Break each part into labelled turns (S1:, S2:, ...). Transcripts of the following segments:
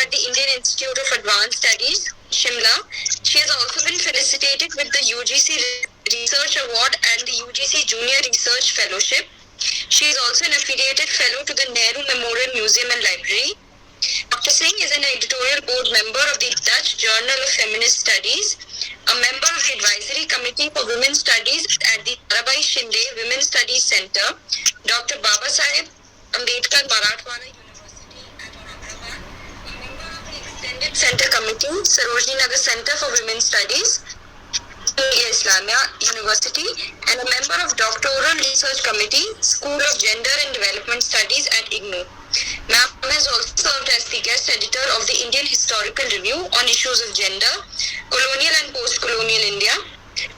S1: at the Indian Institute of Advanced Studies, Shimla. She has also been felicitated with the UGC Research Award and the UGC Junior Research Fellowship. She is also an affiliated fellow to the Nehru Memorial Museum and Library. Dr. Singh is an editorial board member of the Dutch Journal of Feminist Studies, a member of the Advisory Committee for Women's Studies at the Tarabai Shinde Women's Studies Center, Dr. Babasaheb Ambedkar Marathwada University at Aurangabad, a member of the Extended Center Committee, Sarojini Nagar Center for Women's Studies, Jamia Islamia University, and a member of Doctoral Research Committee, School of Gender and Development Studies at IGNOU. Ma'am has also served as the guest editor of the Indian Historical Review on issues of gender, colonial and post-colonial India.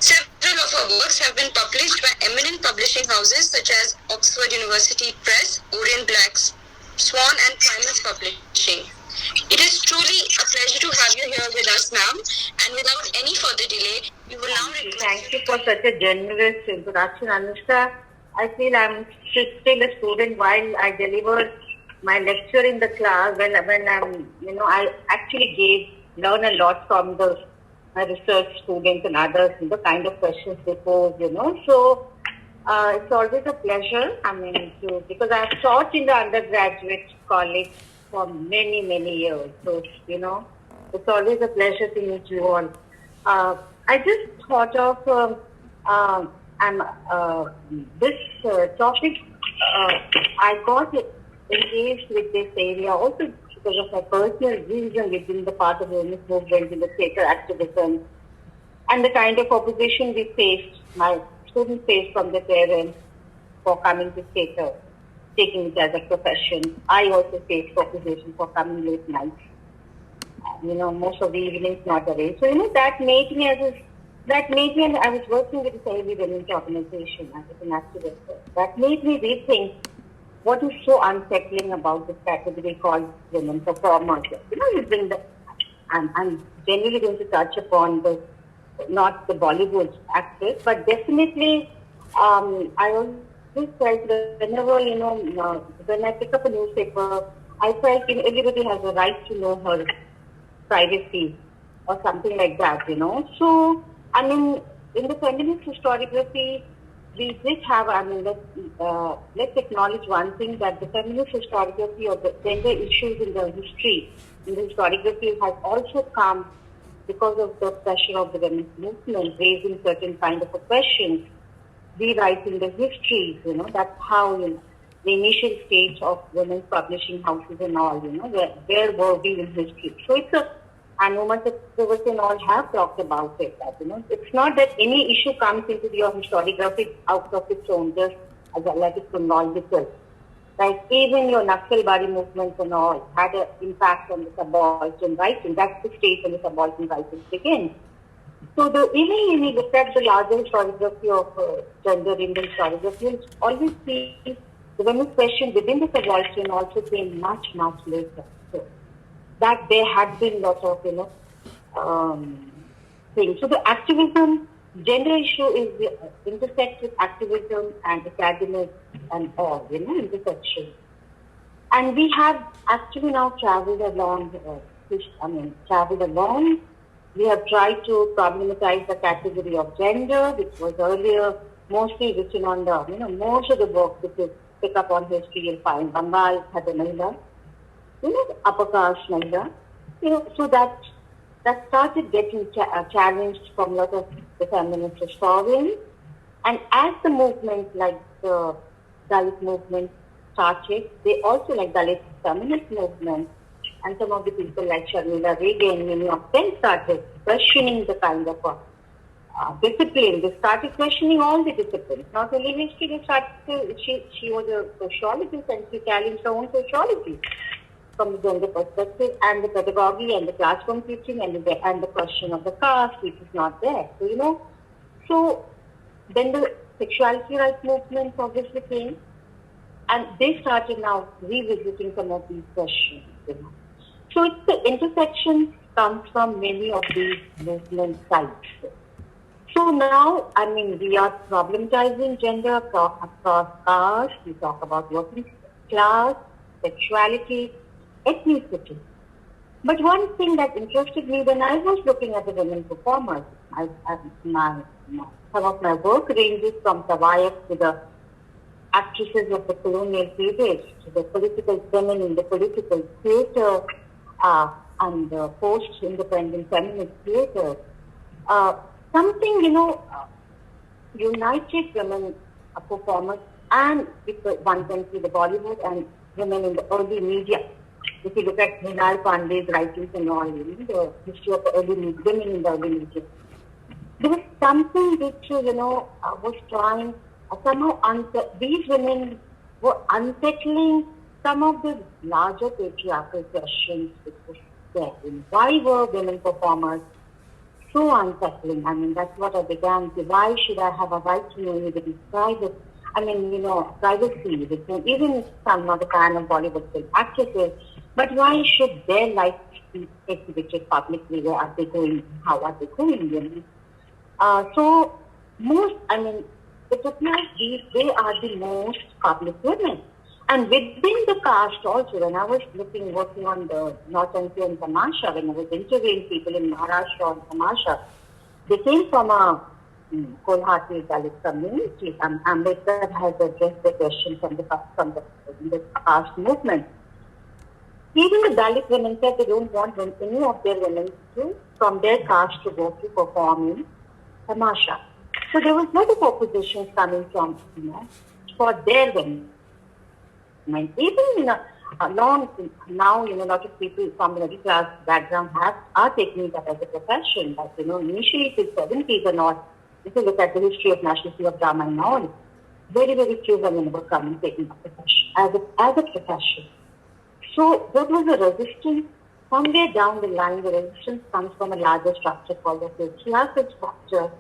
S1: Several of her works have been published by eminent publishing houses such as Oxford University Press, Orient Blacks, Swan and Primus Publishing. It is truly a pleasure to have you here with us, ma'am. And without any further delay, we will now request...
S2: Thank you for such a generous introduction, Anushka. I feel I'm still a student while I deliver my lecture in the class. When I'm, I actually learn a lot from my research students and others, the kind of questions they pose, So it's always a pleasure, because I've taught in the undergraduate college for many, many years. So, it's always a pleasure to meet you all. I just thought of this topic. I got engaged with this area also because of my personal reason within the part of the women's movement in the theatre activism and the kind of opposition we faced, my students faced from their parents for coming to theatre, taking it as a profession. I also faced opposition for coming late nights. Most of the evenings not arranged. So, that made me, and I was working with a heavy women's organization as an activist. That made me rethink what is so unsettling about this category called women performers. I'm generally going to touch upon not the Bollywood actors, but definitely I always felt that whenever, when I pick up a newspaper, I felt everybody has a right to know her privacy or something like that, So, in the feminist historiography, we did have, let's acknowledge one thing, that the feminist historiography of the gender issues in the historiography has also come because of the pressure of the women's movement, raising certain kind of a questions, rewriting the histories, that's how, the initial stage of women's publishing houses and all, where were we in history. So and women's activists and all have talked about it, it's not that any issue comes into your historiography out of its own, just like it's chronological. Like even your Naxalbari movements and all had an impact on the subaltern writing. That's the stage when the subaltern writing begins. So even when you look at the larger historiography of gender in the historiography, you'll always see the women's question within the subaltern also came much, much later. So that there had been lots of, things. So the activism, gender issue is intersects with activism and academics and all, intersection. And we have actually now traveled along. We have tried to problematize the category of gender, which was earlier mostly written on the, most of the books, if you pick up on history, you'll find Bengal had a Mahila, upper caste Mahila, so that started getting challenged from a lot of the feminist historians. And as the movement, like the Dalit movement started, they also, like Dalit feminist movement, and some of the people like Sharmila Regan, many of them started questioning the kind of discipline. They started questioning all the disciplines, not only history. They started she was a sociologist and she challenged her own sociology from the gender perspective and the pedagogy and the classroom teaching and the question of the caste, which is not there. So, so then the sexuality rights movement obviously came, and they started now revisiting some of these questions. So it's the intersection comes from many of these movement sites. So now, we are problematizing gender across caste. We talk about working class, sexuality, ethnicity. But one thing that interested me when I was looking at the women performers, some of my work ranges from Tawayef to the actresses of the colonial period, to the political women in the political theatre, and the post-independent feminist theatre. Something, united women performers, and if one can see the Bollywood and women in the early media. If you look at Mrinal Pandey's writings and all, the history of the women in the early media, there was something which, was trying, somehow, these women were unsettling some of the larger patriarchal questions which was there. Why were women performers so unsettling? I mean, that's what I began to. Why should I have a right to know anybody's private? I mean, privacy. Even if I'm not a fan of Bollywood film actresses, but why should their life be exhibited publicly? Where are they going? How are they going? So it appears they are the most public women. And within the caste also, when I was working on the North MP and Tamasha, when I was interviewing people in Maharashtra on Tamasha, they came from a Kolhapur Dalit community. Ambedkar has addressed the question from the caste movement. Even the Dalit women said they don't want any of their women from their caste to go to perform in Tamasha. So there was a lot of opposition coming from, for their women. Even now, a lot of people from the middle class background are taking that as a profession. But, initially it is 70s and all. If you look at the history of National School of Drama and all, very, very few women were coming taking up profession as a profession. So there was a resistance. Somewhere down the line, the resistance comes from a larger structure called the patriarchal structure.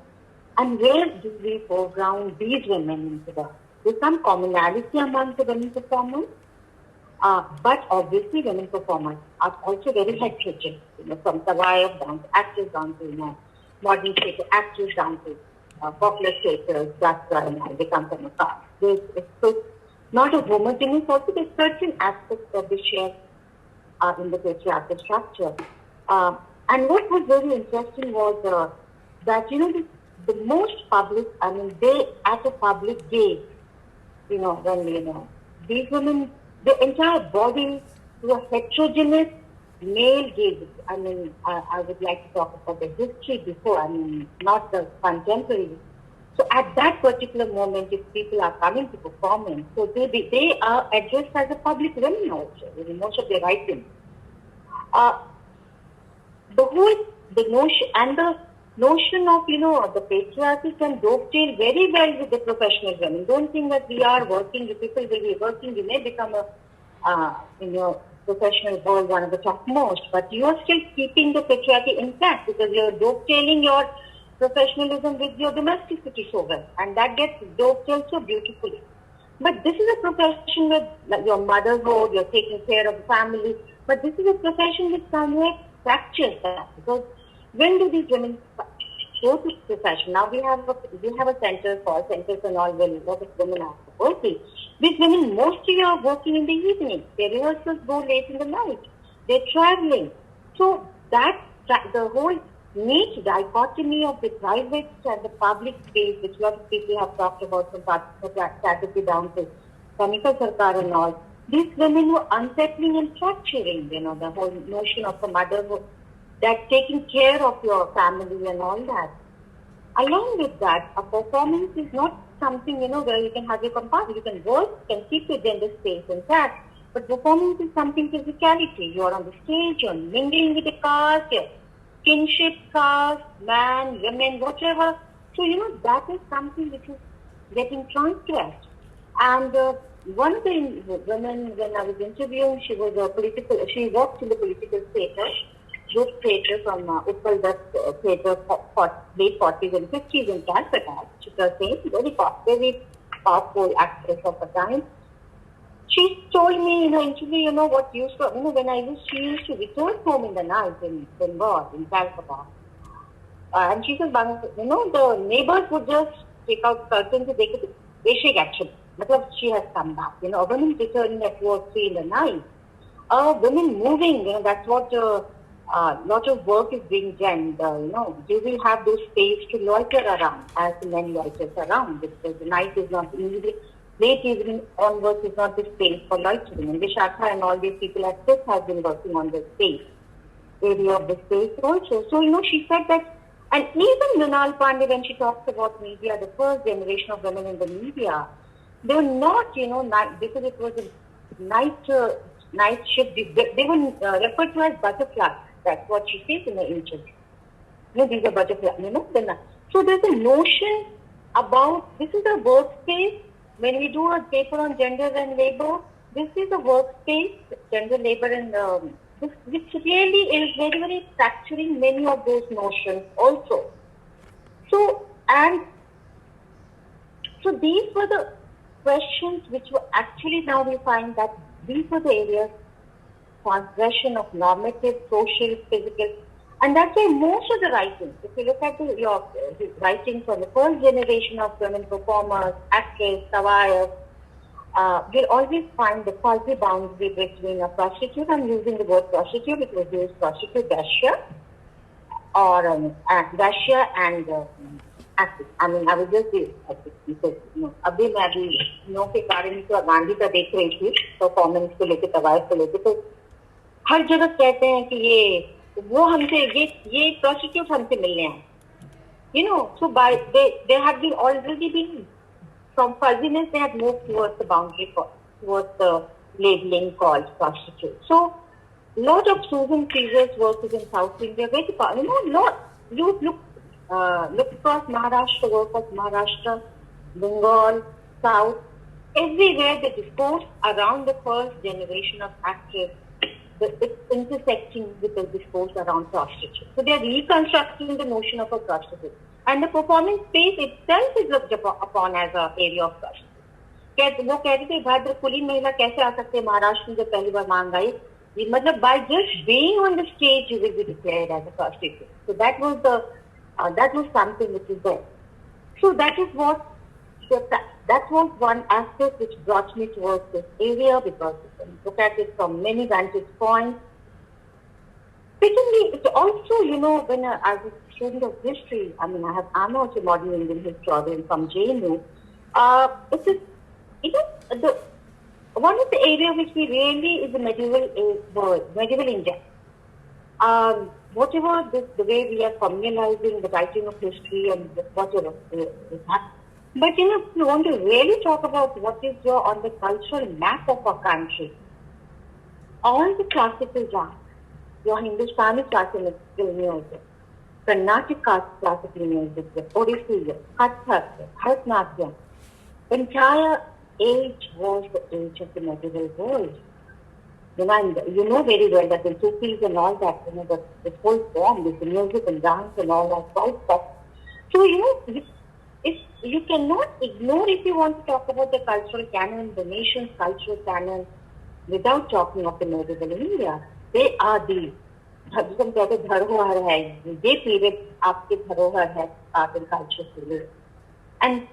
S2: And where do we foreground these women into that? There's some commonality among the women performers, but obviously women performers are also very heterogeneous, from Tawayef down to actors, down to modern theatre actors, down to popular theatres, that's why they come from a caste. It's not a homogeneous, also there's certain aspects that they share in the patriarchal structure. And what was very interesting was that, the most public, they at a public gaze, these women, the entire body was heterogeneous male gaze. I would like to talk about the history before, not the contemporary. So at that particular moment, if people are coming to performance, so they are addressed as a public women also, in most of their writings. The notion of, the patriarchy can dovetail very well with the professional women. Don't think that we are working, the people will be working, you may become in your professional world one of the topmost, but you are still keeping the patriarchy intact because you are dovetailing your professionalism with your domesticity so well, and that gets dovetailed so beautifully. But this is a profession with your motherhood, you're taking care of the family, but this is a profession which somewhere fractures that, because when do these women go to profession? Now we have a center for centers and all where a lot of women are working. These women mostly are working in the evening. Their rehearsals go late in the night. They're traveling. So that the whole neat dichotomy of the private and the public space, which a lot of people have talked about from Chatterjee down to Kanika Sarkar and all, these women were unsettling and fracturing, the whole notion of the motherhood, that taking care of your family and all that. Along with that, a performance is not something, where you can have your compartment. You can work, you can keep your gender space intact, but performance is something physicality. You are on the stage, you're mingling with the cast, your kinship cast, man, women, whatever. So, that is something which is getting transgressed. And one of the women, when I was interviewing, she worked in the political theatre. This theatre from Utpal Dutt theatre for late 40s and 50s in Calcutta. She was very powerful actress of the time. She told me in her interview, what used to, she used to return home in the night in Bengal, in Calcutta. And she said, the neighbors would just take out curtains and they could shake action. Because she has come back. A woman returning at 2 or 3 in the night. Women moving, that's what lot of work is being done. You will have those space to loiter around as the men loiters around, because the night is not easy. Late evening onwards is not the space for loitering. And Vishakha and all these people at this have been working on the space, area of the space also. So, she said that, and even Mrinal Pandey, when she talks about media, the first generation of women in the media, they were not, because it was a night shift, they were referred to as butterflies. That's what she says in the interview. These are butterflies, So there's a notion about, this is a workspace. When we do a paper on gender and labor, this is a workspace, gender, labor, and this really is very, very capturing many of those notions also. So these were the questions which were actually, now we find that these were the areas, transgression of normative, social, physical, and that's why most of the writings, if you look at your writings from the first generation of women performers, actresses, sawaiyas, you'll always find the fuzzy boundary between a prostitute. I'm using the word prostitute. It was used prostitute, Dasya, or Dasya and actress. I mean, I was just because अभी मैं अभी के कारण तो गांधी का देख रही थी परफॉर्मेंस को लेकर, कवायद को लेकर, तो हर जगह कहते हैं कि वो हमसे ये प्रोस्टिट्यूट हमसे मिलने आए, so by they have been already been from fuzziness, they have moved towards the boundary, towards the labeling called prostitute. So lot of Susan Caesar's work is in South India, very you look across Maharashtra, work of Maharashtra, Bengal, South, everywhere the discourse around the first generation of actors, it's intersecting with the discourse around prostitution. So they are reconstructing the notion of a prostitute. And the performance space itself is looked upon as an area of prostitution. वो कहते थे भद्र कुलीन महिला कैसे आ सकते हैं महाराष्ट्र में जब पहली बार मांग आई, मतलब by just being on the stage you will be declared as a prostitute. So that was something which is there. So that was one aspect which brought me towards this area, because you can look at it from many vantage points. Secondly, it's also, when as a student of history, I'm also a modern Indian historian from JNU. One of the areas which we really is the medieval India. Whatever the way we are communalizing the writing of history and whatever is happening. But if you want to really talk about what is on the cultural map of our country, all the classical dance, your Hindustani classical music, Carnatic classical music, Odissi, Kathak, Bharatanatyam, the entire age was the age of the medieval world. You know very well that the Sufis and all that, the whole form, the music and dance and all that stuff. So, you cannot ignore, if you want to talk about the cultural canon, the nation's cultural canon, without talking of the medieval India. They are the धरोहर है, ये period आपके धरोहर है art and culture के लिए. And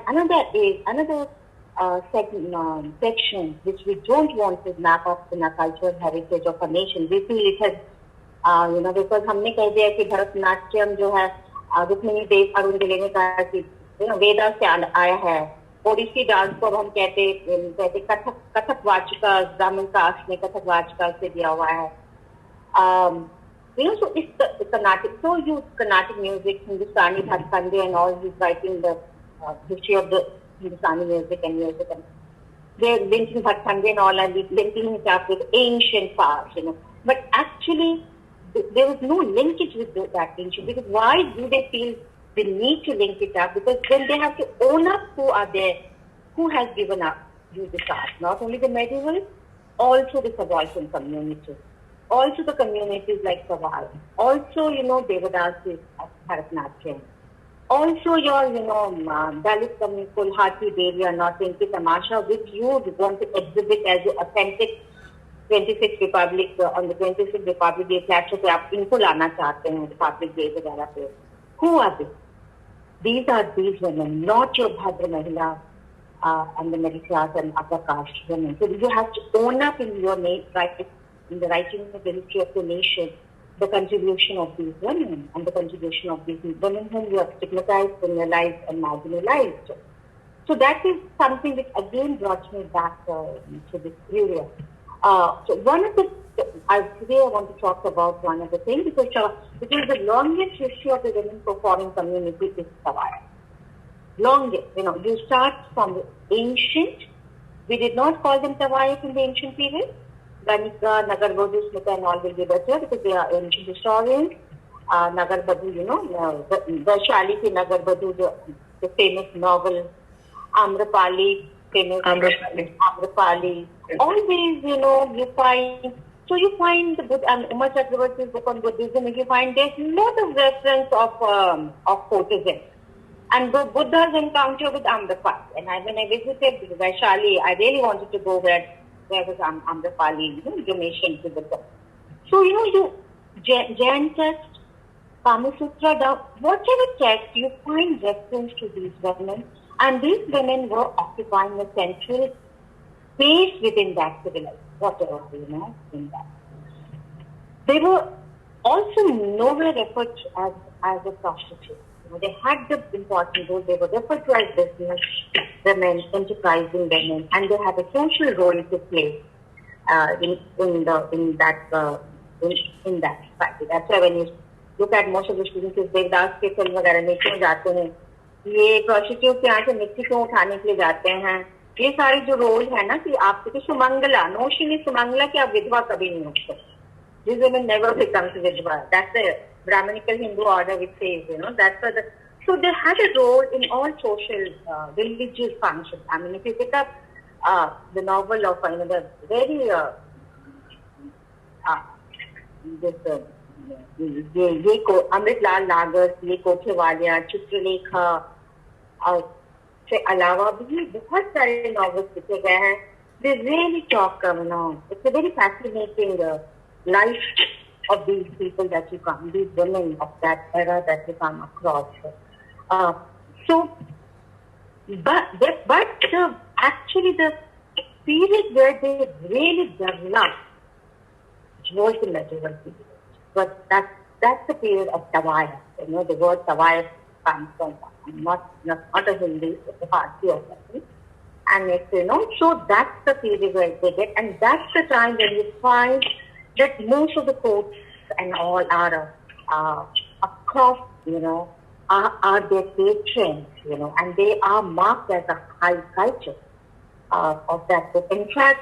S2: another section which we don't want to map up in our cultural heritage of a nation. We feel it has, because हमने कह दिया कि भरतनाट्यम जो है रुक्मिणी देव अरुण दिले ने कहा कि वेदा से आया है. ओडिसी डांस को हम कहते कथक वाचिका, ब्राह्मण कास्ट में कथक वाचिका से दिया हुआ है. So it's the Carnatic. So you Carnatic music, Hindustani, Bharatanatyam, and all he's writing the history of the Hindustani music and music. And they're linking Bharatanatyam and all, and linking it up with ancient past, But actually, there was no linkage with that ancient, because why do they feel the need to link it up? Because then they have to own up who are there, who has given up you this art. Not only the medieval, also the subaltern community. Also the communities like Savai. Also, Devadasi of Bharatanatyam. Also your, Dalit community, Kulhati, Deviya, North Inki Tamasha, which you want to exhibit as your authentic 26th Republic, on the 26th Republic Day platform, पे आप इनको लाना चाहते हैं Republic Day वगैरह पे. Who are they? These are these women, not your Bhadra Mahila and the middle class and upper caste women. So you have to own up in your name, right? In the writing of the history of the nation, the contribution of these women and the contribution of these women whom you have stigmatized, criminalized, and marginalized. So that is something which again brought me back to this area. So one of the today I want to talk about one of the things because the longest history of the women performing community is Tawaya. Longest, you start from the ancient. We did not call them Tawayas in the ancient period. Ganika, Nagarbadu, Smita, and all will be better because they are ancient historians. Nagarbadu, the Shali ki Nagarbadu, the famous novel, Amrapali, famous Amrapali. Always, you find. So you find the Buddha and Uma Chakravarti's book on Buddhism. You find there's a lot of reference of courtesans. And the Buddha's encounter with Amrapali. And when I visited Vaishali, I really wanted to go where was Amrapali, donation to the book. So, you Jain text, Kama Sutra, whatever text, you find reference to these women. And these women were occupying a central space within that civilization, whatever, in that. They were also nowhere referred to as a prostitute. They had the important role. They were referred to as business women, enterprising women, and they had a social role to play in that society. That's why when you look at most of the students, Devdas के film वगैरह में क्यों जाते हैं, ये prostitute के यहाँ से मिट्टी क्यों उठाने के लिए जाते हैं, ये सारी जो रोल है ना कि आपके सुमंगला, नोशन is सुमंगला कि आप विधवा कभी नहीं हो सकते. These women never becomes vidva. That's the Brahminical Hindu order which says, that's what so they had a role in all social, religious functions. I mean, if you pick up the novel of the very, Amrit Lal Nagar, Ye Kochewalia, Chitralekha, से अलावा भी बहुत सारे novels लिखे गए हैं. They really talk, it's a very fascinating life of these people that you come, these women of that era that you come across. Actually the period where they really developed was the medieval period. But that's the period of Tawaya. The word Tawaya comes from not a Hindi, it's a Parsi or something. And it's, so that's the period where they get, and that's the time when you find that most of the courts and all are across, are their patrons, and they are marked as a high culture of that book. In fact,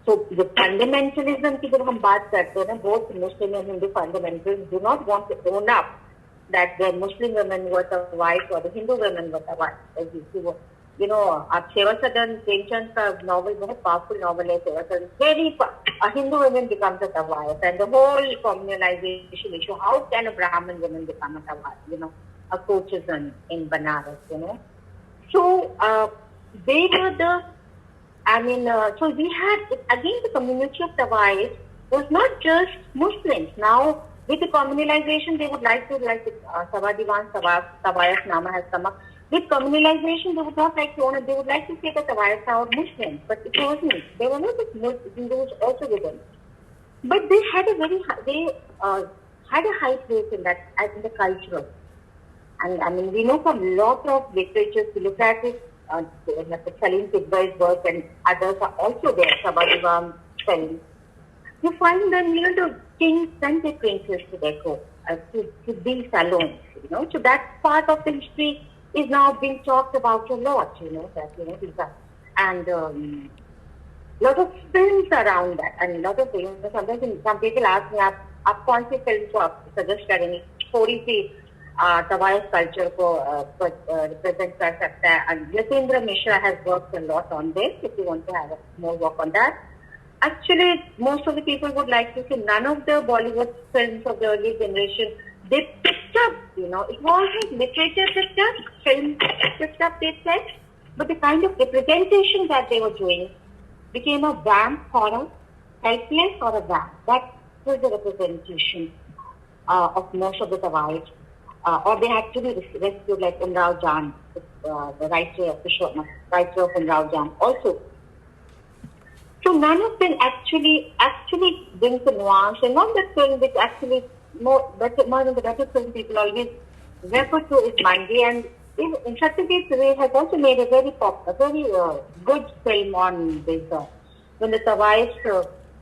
S2: so the fundamentalism की जब हम बात करते हैं ना, both Muslim and Hindu fundamentalists do not want to own up that the Muslim women were the wife or the Hindu women were the wife. आप सेवा सदन प्रेमचंद का नॉवल बहुत पावरफुल नॉवल है. सेवा सदन very a Hindu woman becomes a Tawaya, and the whole communalization issue. How can a Brahmin woman become a Tawaya? A courtesan in Banaras. So they were so we had again the community of Tawais was not just Muslims. Now with the communalization, they would like to Savadivan Tawayas Nama has come up. With communalization, they would not like to own it. They would like to say that Tawayas are Muslims, but it wasn't. They were not just Hindus also with them. But they had a high place in that, in the culture. And we know from a lot of literature, to look at it, Salim Tidwai's work and others are also there, Sabadivam, Salim. You find them near the kings and the princes to be salons, So that part of the history is now being talked about a lot, these are. And lot of films around that, and lot of sometimes some people ask me, आप कौन सी film को आप suggest करेंगे, थोड़ी सी Tawai's culture को represent कर सकता है. And Yatindra Mishra has worked a lot on this. If you want to have more work on that, actually most of the people would like to see none of the Bollywood films of the early generation. They picked up, it wasn't literature picked up, film picked up, they said, but the kind of representation that they were doing became a vamp horror, helpless or a vamp. That was the representation of most of the Tawais. Or they had to be rescued like Umrao Jan, the writer of Umrao Jan also. So none of them actually brings a nuance, and not the film which actually more than the better film people always refer to is Mandi, and in Satyajit Ray has also made a very good film on this. When the Tawais,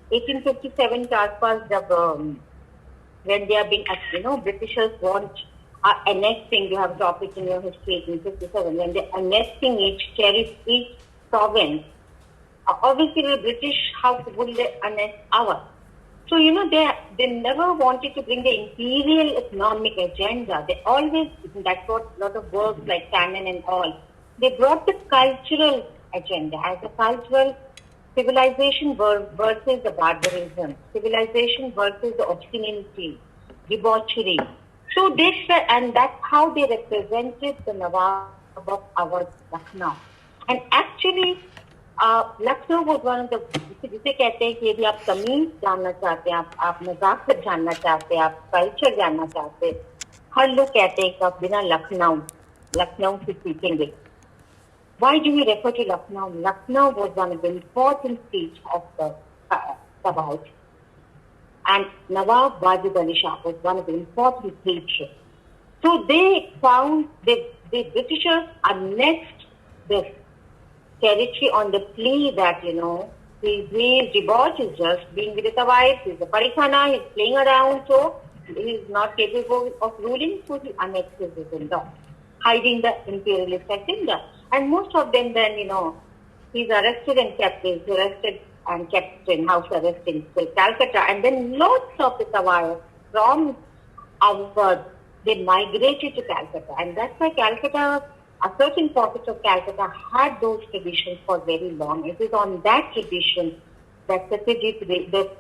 S2: 1857 के आसपास जब when they are being, Britishers want annexing, you have a topic in your history, 1857, when they're annexing each province, obviously the British, how would they annex ours? So, they never wanted to bring the imperial economic agenda. They always, that's what a lot of works like Cannon and all, they brought the cultural agenda as a cultural civilization versus the barbarism, civilization versus the obscenity, debauchery. So and that's how they represented the Nawab of our Lucknow. And actually, Lucknow was one of the, जिसे कहते हैं कि यदि आप तमीज जानना चाहते हैं, आप नजाकत जानना चाहते हैं, आप कल्चर जानना चाहते हैं, हर लोग कहते हैं कि आप बिना लखनऊ से सीखेंगे. Why do we refer to Lucknow? Lucknow was one of the important seats of the Tawais. And Nawab Wajid Ali Shah was one of the important teachers. So they found the Britishers annexed this territory on the plea that, his debauch is just being with the Tawais, he's a Parikhana, he's playing around, so he's not capable of ruling, so he annexes his kingdom, hiding the imperialist agenda. And most of them then, he's arrested and kept in house arrest in Calcutta. And then lots of the Tawais from outward, they migrated to Calcutta. And that's why Calcutta, a certain pockets of Calcutta had those traditions for very long. It is on that tradition that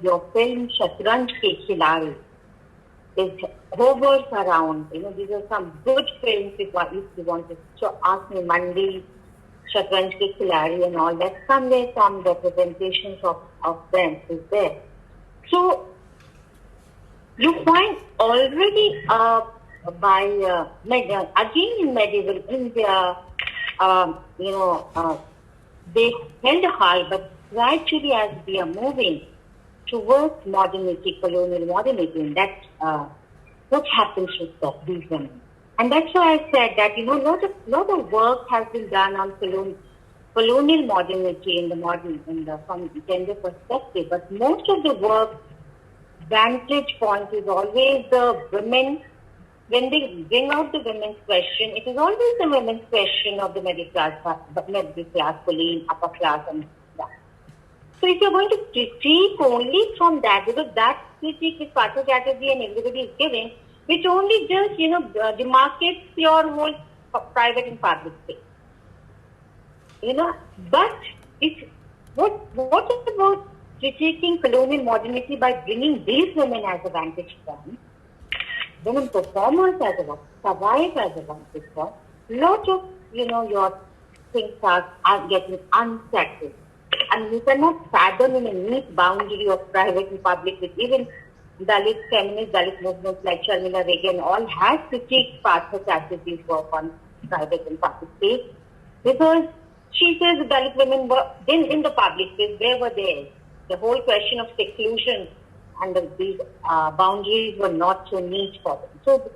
S2: your film Shatranj Ke Khiladi hovers around. These are some good films if you want to ask me, Mandi, Shatranj Ke Khiladi and all that. Somewhere some representations of them is there. So you find already again in medieval India, they held high, but gradually as we are moving towards modernity, colonial modernity, and that's what happens with these women. And that's why I said that, lot of work has been done on colonial modernity from gender perspective, but most of the work vantage point is always the women. When they bring out the women's question, it is always the women's question of the middle class, colleen, upper class, and that. So if you're going to critique only from that, because that critique which Partha Chatterjee and everybody is giving, which only just, demarcates your whole private and public space. But what about critiquing colonial modernity by bringing these women as a vantage point? Women performers as a Tawais as a vantage point, lot of, your things are getting unsettled. And you cannot fathom in a neat boundary of private and public, which even Dalit feminist, Dalit movements like Sharmila Regan all had critiqued Partha Chatterjee's work on private and public space, because she says the Dalit women were then in the public space, where were they? The whole question of seclusion and these boundaries were not so neat for them. So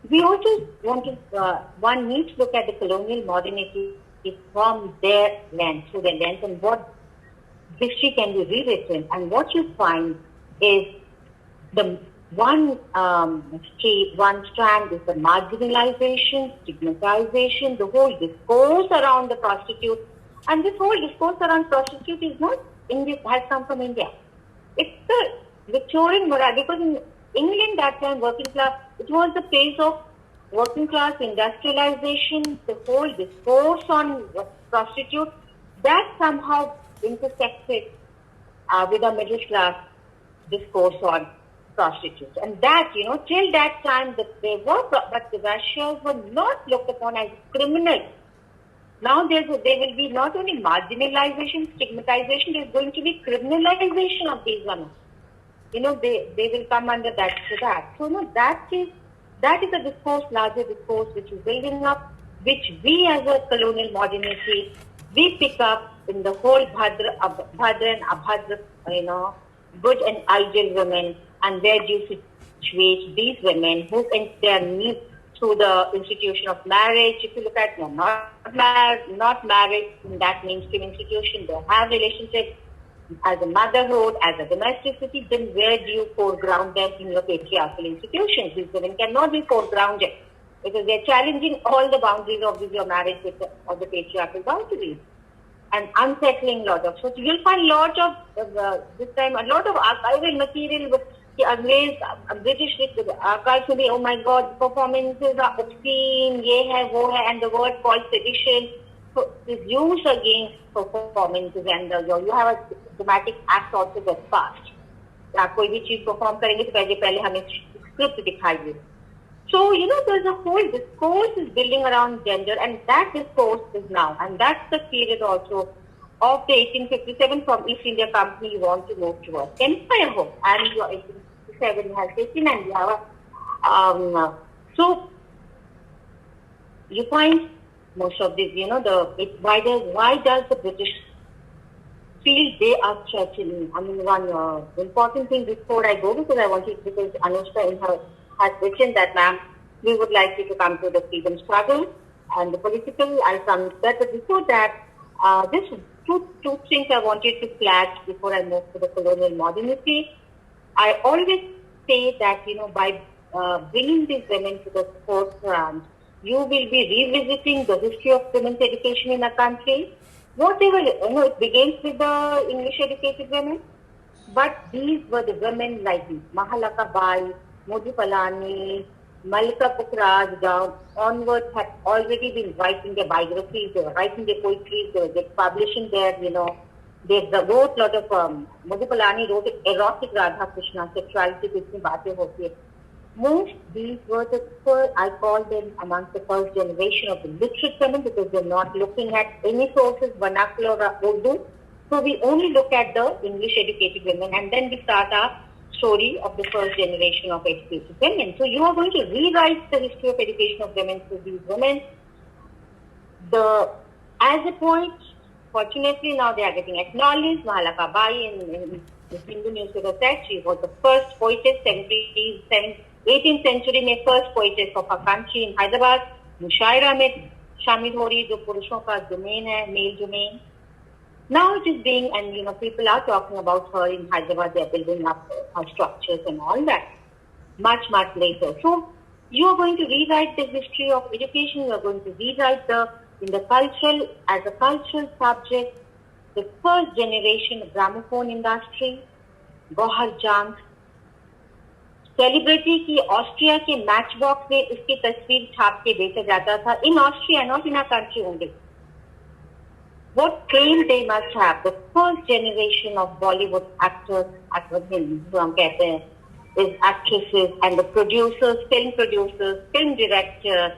S2: we also one needs to look at the colonial modernity from their lens, through their lens, and what history can be rewritten. And what you find is the one strand is the marginalization, stigmatization, the whole discourse around the prostitute. And this whole discourse around prostitute is not India, has come from India. It's the Victorian morality, because in England that time, working class, it was the pace of working class industrialization, the whole discourse on prostitute, that somehow intersected with a middle class discourse on prostitutes. And that, till that time, but the Russians were not looked upon as criminals. Now there will be not only marginalization, stigmatization, there's going to be criminalization of these women. They will come under that. So that is a discourse, larger discourse, which is building up, which we as a colonial modernity, we pick up in the whole Bhadra and Abhadra, good and ideal women, and where do you situate these women who end their needs through the institution of marriage? If you look at them, not married in that mainstream institution, they have relationships as a motherhood, as a domesticity, then where do you foreground them in your patriarchal institutions? These women cannot be foregrounded because they're challenging all the boundaries of your marriage of the patriarchal boundaries and unsettling lot of. So you'll find lot of this time a lot of archival material with the British archives will be, oh my God, performances are obscene, ye hai, wo hai, and the word called sedition. So is used against performances and you have a dramatic act also that passed. आप कोई भी चीज perform करेंगे तो पहले हमें script दिखाइए. So there's a whole discourse is building around gender, and that discourse is now, and that's the period also of the 1857 from East India Company you want to move towards empire home, and your 1857 has taken, and you have so you find most of these, why does the British feel they are stretching? I mean, one important thing before I go, because Anushka in her has written that, ma'am, we would like you to come to the freedom struggle and the political. I'll come to that. But before that, this two things I wanted to flash before I move to the colonial modernity. I always say that, by bringing these women to the forefront, you will be revisiting the history of women's education in a country. Whatever, it begins with the English educated women, but these were the women like Mahalaka Bai, Modi Palani, Malika Pukhraj down onwards had already been writing their biographies, they were writing their poetry, they were publishing their, they wrote a lot of, Modi Palani wrote erotic Radha Krishna, sexuality, kitni baatein hoti hai. Most these were the first, I call them amongst the first generation of the literate women because they're not looking at any sources, vernacular or Urdu. So we only look at the English educated women, and then we start our story of the first generation of educated women. So you are going to rewrite the history of education of women through these women. As a point, fortunately now they are getting acknowledged. Mahalaka Bai in the Hindu newspaper said she was the first poetess, 18th century में first poetess of her country in Hyderabad. मुशायरा में शामिल हो रही है जो पुरुषों का domain है, male domain. Now it is being, and people are talking about her in Hyderabad. They are building up her structures and all that. Much later. So you are going to rewrite the history of education. You are going to rewrite in the cultural, as a cultural subject, the first generation gramophone industry, Gohar Jang, celebrity की Austria के match box में उसकी तस्वीर छाप के बेचा जाता था इन Austria, not in a country only. What claim they must have, the first generation of Bollywood actors, जो हम कहते हैं, is actresses and the producers, film directors,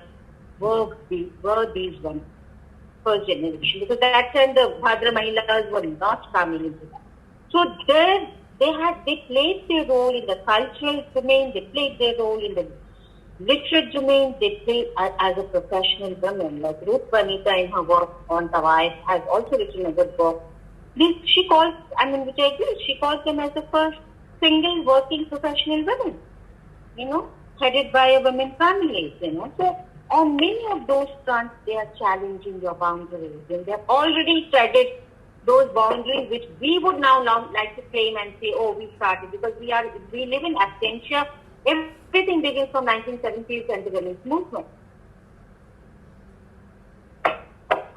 S2: were these ones, first generation, because that time the Bhadra Mahilas were not coming into that. So they played their role in the cultural domain, they played their role in the literate domain, they played as a professional woman. Like Ruth Vanita in her work on Tawai has also written a good book. She calls them as the first single working professional women, headed by a women family, So on many of those fronts, they are challenging your boundaries. And they have already treaded those boundaries which we would now like to claim and say, oh, we started, because we live in absentia. Everything begins from 1970s and the women's movement.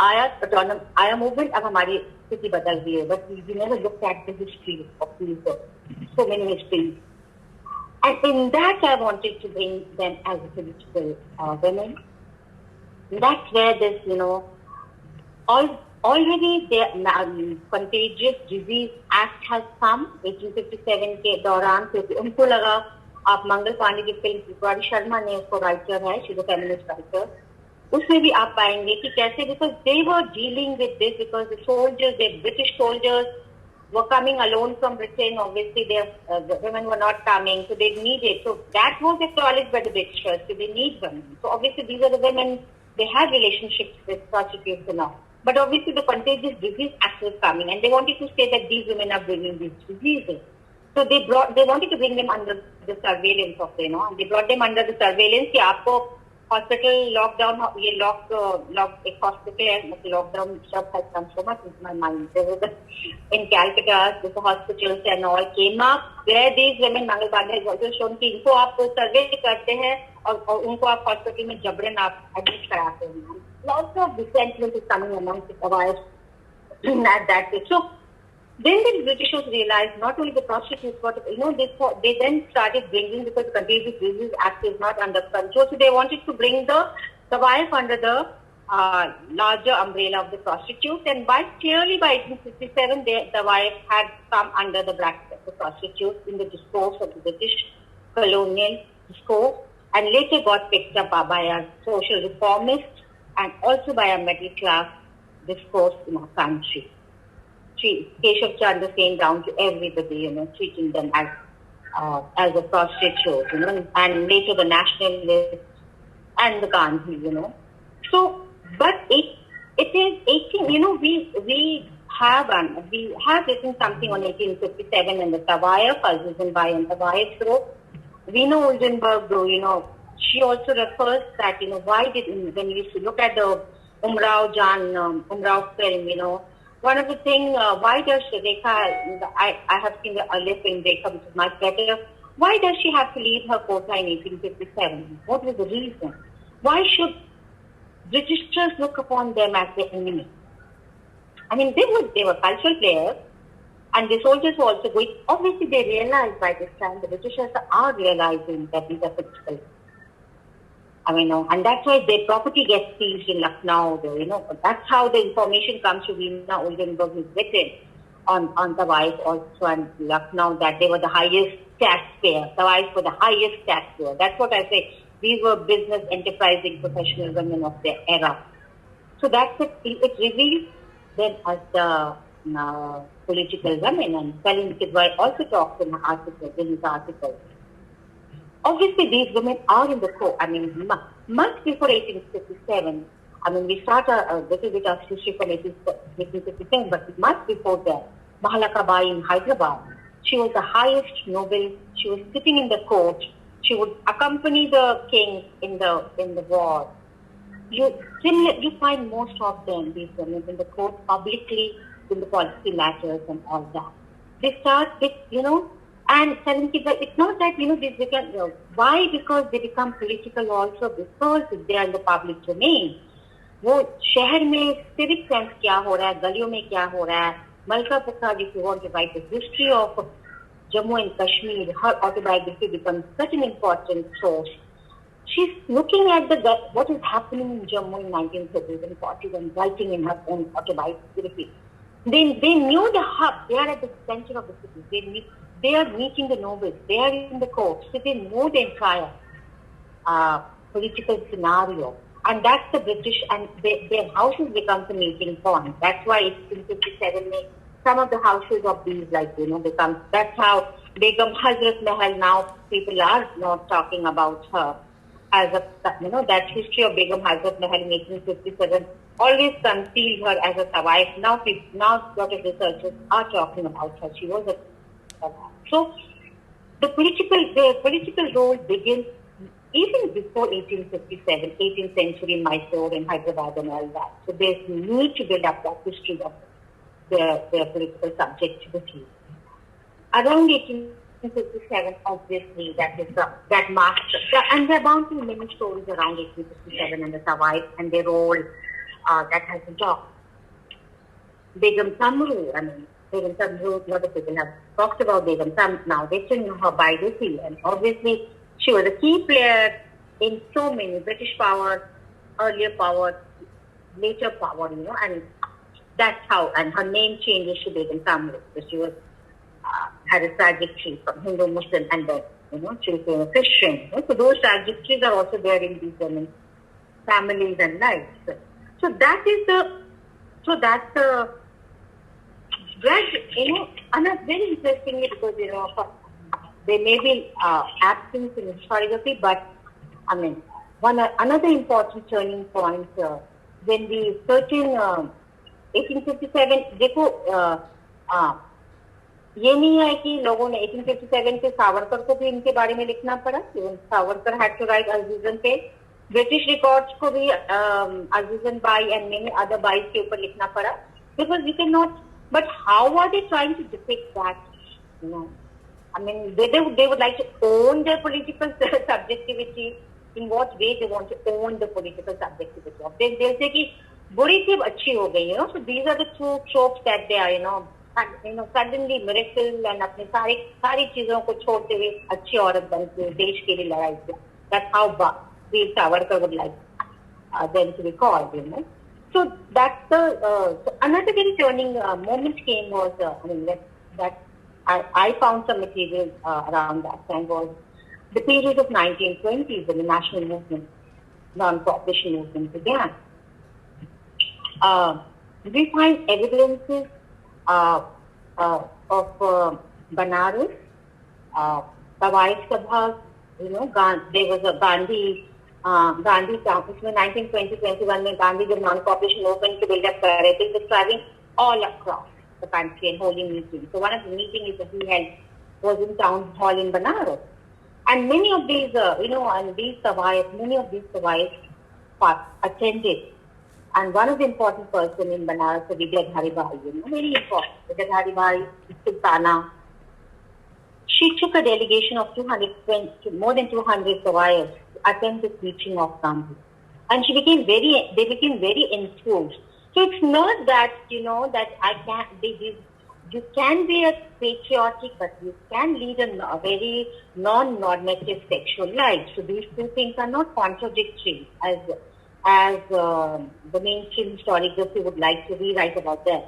S2: Aya movement अब हमारी स्थिति बदल गई है, but we never looked at the history of these so many histories. And in that I wanted to bring them as a political women. And that's where this, already the Contagious Disease Act has come 1857 के दौरान, क्योंकि उनको लगा आप मंगल पांडे की film Tripurari Sharma ने उसको writer है, she is a feminist writer, उसमें भी आप पाएंगे कि कैसे, because they were dealing with this, because the soldiers, the British soldiers were coming alone from Britain. Obviously the women were not coming, so they needed, so that was acknowledged by the Britishers, so they need women. So obviously these are the women, they have relationships with prostitutes and all. But obviously the Contagious Disease Act was coming, and they wanted to say that these women are bringing these diseases. So they wanted to bring them under the surveillance of, and they brought them under the surveillance कि आपको hospital lockdown, ये lock एक hospital है, lockdown stuff has come so much into my mind. There was in Calcutta, the hospitals and all came up where these women, Mangal Pandey has also shown कि इनको आप survey करते हैं और उनको आप hospital में जबरन आप admit कराते हैं. Lots of resentment is coming amongst the Kawais at that stage. So then the Britishers realized not only the prostitutes, but they then started bringing, because the Contagious Disease Act is not under control, so they wanted to bring the Kawais under the larger umbrella of the prostitutes. And clearly by 1857, the wife had come under the bracket of the prostitutes in the discourse of the British colonial discourse, and later got picked up by a social reformist and also by a middle class discourse in our country. Keshav Chandra came down to everybody, treating them as a prostitute, and later the nationalists and the Gandhi, So, but it is 18, we have written something on 1857 in the Tawaya, Fazluzan and Tawaya Throw. We know Oldenburg, though, she also refers that, why when you used to look at the Umrao film, one of the things, why does Rekha, I have seen the earlier film Rekha, which is much better, why does she have to leave her quota in 1857? What was the reason? Why should Britishers look upon them as the enemy? I mean, they were cultural players, and the soldiers were also going. Obviously, they realized by this time, the Britishers are realizing that these are political. And that's why their property gets seized in Lucknow. That's how the information comes to Veena Oldenburg is written on the wife also and Lucknow, that they were the highest taxpayer. The wives were the highest taxpayer. That's what I say. These were business, enterprising, professional women of their era. So that's it. It reveals them as the political women. And Salim Kidwai also talks in his article. Obviously, these women are in the core. Much before 1857. We start a little bit of history from 1857, but much before that, Mahalaka Bai in Hyderabad, she was the highest noble. She was sitting in the court. She would accompany the king in the war. You find most of them, these women, in the court publicly in the policy matters and all that. They start with, and it's not that, they become, why? Because they become political also, because they are in the public domain. वो शहर में civic sense क्या हो रहा है, गलियों में क्या हो रहा है. Malka Prasad, if you want to write the history of Jammu and Kashmir, her autobiography becomes such an important source. She's looking at what is happening in Jammu in 1930s and 40s and writing in her own autobiography. They knew the hub. They are at the center of the city. They are meeting the nobles. They are in the courts. So they know the entire political scenario. And that's the British, and their houses become the meeting point. That's why 1857, some of the houses of these, become, that's how Begum Hazrat Mahal, now people are not talking about her as that history of Begum Hazrat Mahal in 1857 always concealed her as a wife. Now a lot of researchers are talking about her. She was a wife. So the political role begins even before 1857, 18th century Mysore and Hyderabad and all that. So there's need to build up that history of their political subjectivity. Around 1857, obviously, that master, and there are bound to be many stories around 1857 and the Sawai and their role that has been talked. Begum Samru, Begum Samru, a lot of people have talked about Begum Samru now. They still know her biography, and obviously she was a key player in so many British power, earlier power, later power, and that's how, and her name changes to Begum Samru, because she was had a trajectory from Hindu, Muslim, and then, she became a Christian. So those trajectories are also there in these women's families and lives. So that's the and that's very interesting because, there may be absence in historiography, but another important turning point when we search in 1857, ये नहीं है कि लोगों ने 1857 के सावरकर को भी इनके बारे में लिखना पड़ा. Savarkar had to write Azizan पे. ब्रिटिश रिकॉर्ड्स को भी Azizan Bai and many other बाइज के ऊपर लिखना पड़ा. Because you cannot. But how are they trying to depict that? You know, I mean, they would like to own their political subjectivity. In what way they want to own the political subjectivity? They'll say कि बुरी थी अच्छी हो गई. You know, so these are the two tropes that they are. You know, suddenly miracle and अपने सारी चीजों को छोड़ते हुए अच्छी औरत बन के देश के लिए लड़ाई की. That's how Veer Savarkar would like them to be called. You know. So that's the so another very turning moment came was I mean that I found some material around that time was the period of 1920s when the national movement, non-cooperation movement began. We find evidences of Banaras, Tawai Sabha. You know, there was a Gandhi town. इसमें 1920-21 में गांधी जब non cooperation movement के buildup कर रहे थे, was traveling all across the country and holding meetings. So one of the meetings that he held was in town hall in Banaras, and many of these, many of these Savais attended. And one of the important person in Banaras was Vidyadhari Bai, very important. Vidyadhari Bai, Sultana. She took a delegation of more than 200 Savais to attend the teaching of Gandhi. And they became very enthused. So it's not that, you can be a patriotic, but you can lead a very non-normative sexual life. So these two things are not contradictory as the mainstream historiography would like to rewrite about them.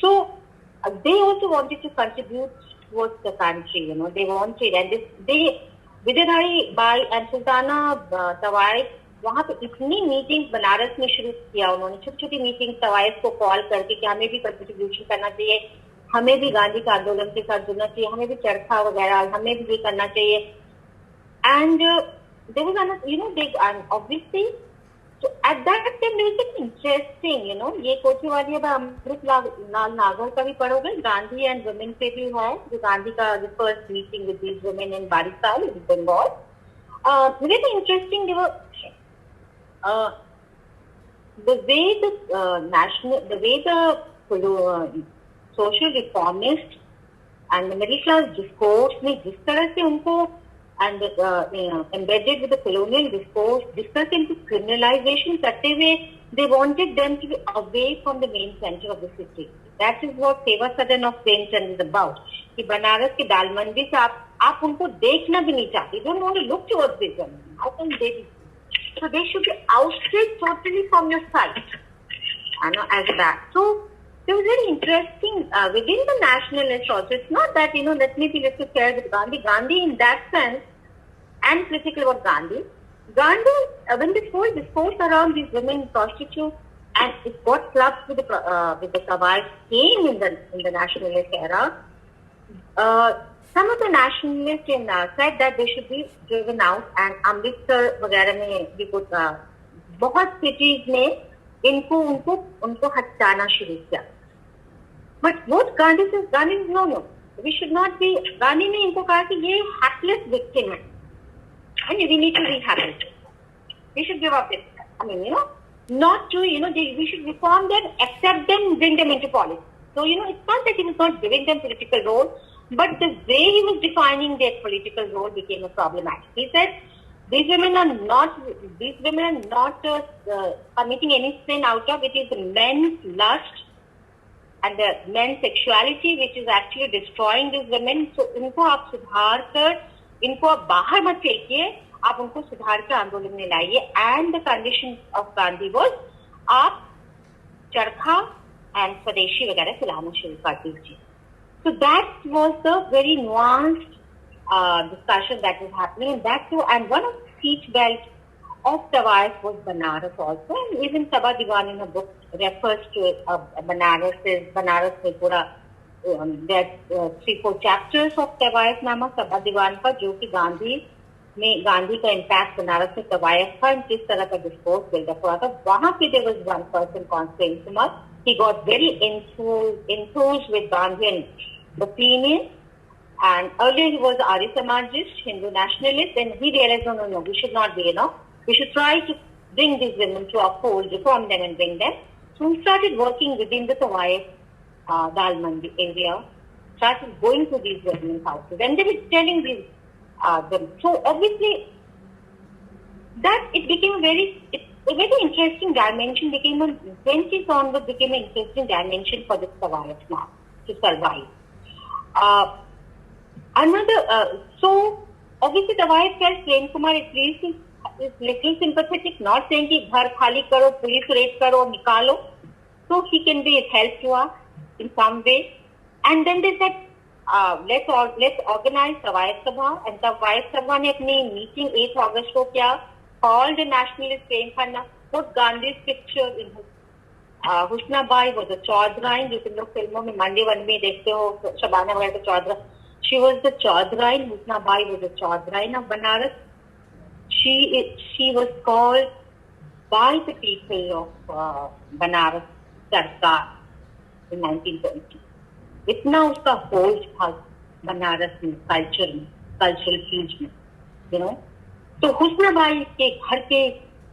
S2: So they also wanted to contribute towards the country, they wanted, and Vidyadhari Bai and Sultana Tawai, वहाँ पे इतनी meetings Banaras में शुरू किया उन्होंने, छोटी-छोटी meeting तवायफ को call करके कि हमें भी कंट्रीब्यूशन करना चाहिए, हमें भी गांधी के आंदोलन के साथ जुड़ना चाहिए, हमें भी चरखा वगैरह हमें भी करना चाहिए. And there was another, obviously, so at that time there was something interesting, ये कोचीवाली अब अमृतलाल नागर का भी पढ़ोगे, गांधी एंड वुमेन पे भी है, जो गांधी का first meeting with these women in Barisal in Bengal. Very interesting. They were the way the social reformists and the middle class discourse में जिस तरह से उनको and embedded with the colonial discourse, जिस तरह से इनको criminalization करते हुए, they wanted them to be away from the main center of the city. That is what Seva Sadan of Premchand is about. कि बनारस के दाल मंडी से आप उनको देखना भी नहीं चाहते. You don't want to look towards this one. How can they be? So they should be ousted totally from your sight. As that. So it was very interesting within the nationalists also. It's not that, let me be little fair with Gandhi. Gandhi in that sense, and critically about Gandhi, when this whole discourse around these women prostitutes and it got clubbed with the Savais came in the nationalist era, some of the nationalists said that they should be driven out, and Amritsar वगैरह में भी कुछ बहुत cities में उनको हटाना शुरू किया. But what Gandhi says, no, we should not be. Gandhi ने इनको कहा कि ये hapless victim है, and we need to rehabilitate. We should give up this. Not to, we should reform them, accept them, bring them into politics. So, it's not that he was not giving them political role, but the way he was defining their political role became a problematic. He said, these women are not committing any sin out of it. Is the men's lust and the men's sexuality which is actually destroying these women. So, इनको आप सुधार कर, इनको आप बाहर मत फेंकिए, आप उनको सुधार के आंदोलन में लाइए. And the condition of Gandhi was, आप चरखा and स्वदेशी वगैरह खिलाना शुरू कर दीजिए. So that was the very nuanced discussion that was happening, and that too, and one of the speech belt of Tawais was Banaras also, and even Sabha Diwan in a book refers to Banaras में पूरा there are 3-4 chapters of Tawais नामक Sabha Diwan का, जो कि गांधी का impact Banaras में तवायफ था, किस तरह का discourse build-up हुआ था. वहाँ पे there was one person, Constance Kumar. He got very enthused with Gandhi, and the female. And earlier he was Arya Samajist, Hindu nationalist, and he realized, no, we should not be, we should try to bring these women to our fold, reform them and bring them. So he started working within the Tawai Dalmandi area, started going to these women's houses, and they were telling these them. So obviously, that it became a very interesting dimension, became a 20s onward became an interesting dimension for this Tawai now to survive. So obviously Tawai felt Prem Kumar at least is little sympathetic, not saying कि घर खाली करो, police raid करो, निकालो. So he can be a help to us in some way. And then they said, let's organize Tawai Sabha. And Tawai Sabha ने अपनी meeting 8 August को क्या, called the nationalist Prem Khanna, put Gandhi's picture in his Husnabai was a Chaudhrain, जिस लोग फिल्मों में मंडी one में देखते हो, शबाना वगैरह तो Chaudhra. She was the Chaudhrain. Husnabai was the Chaudhrain of Banaras. She was called by the people of Banaras Sarkar in 1920. इतना उसका होल्ड था बनारस में cultural fusion, तो हुस्नाबाई के घर के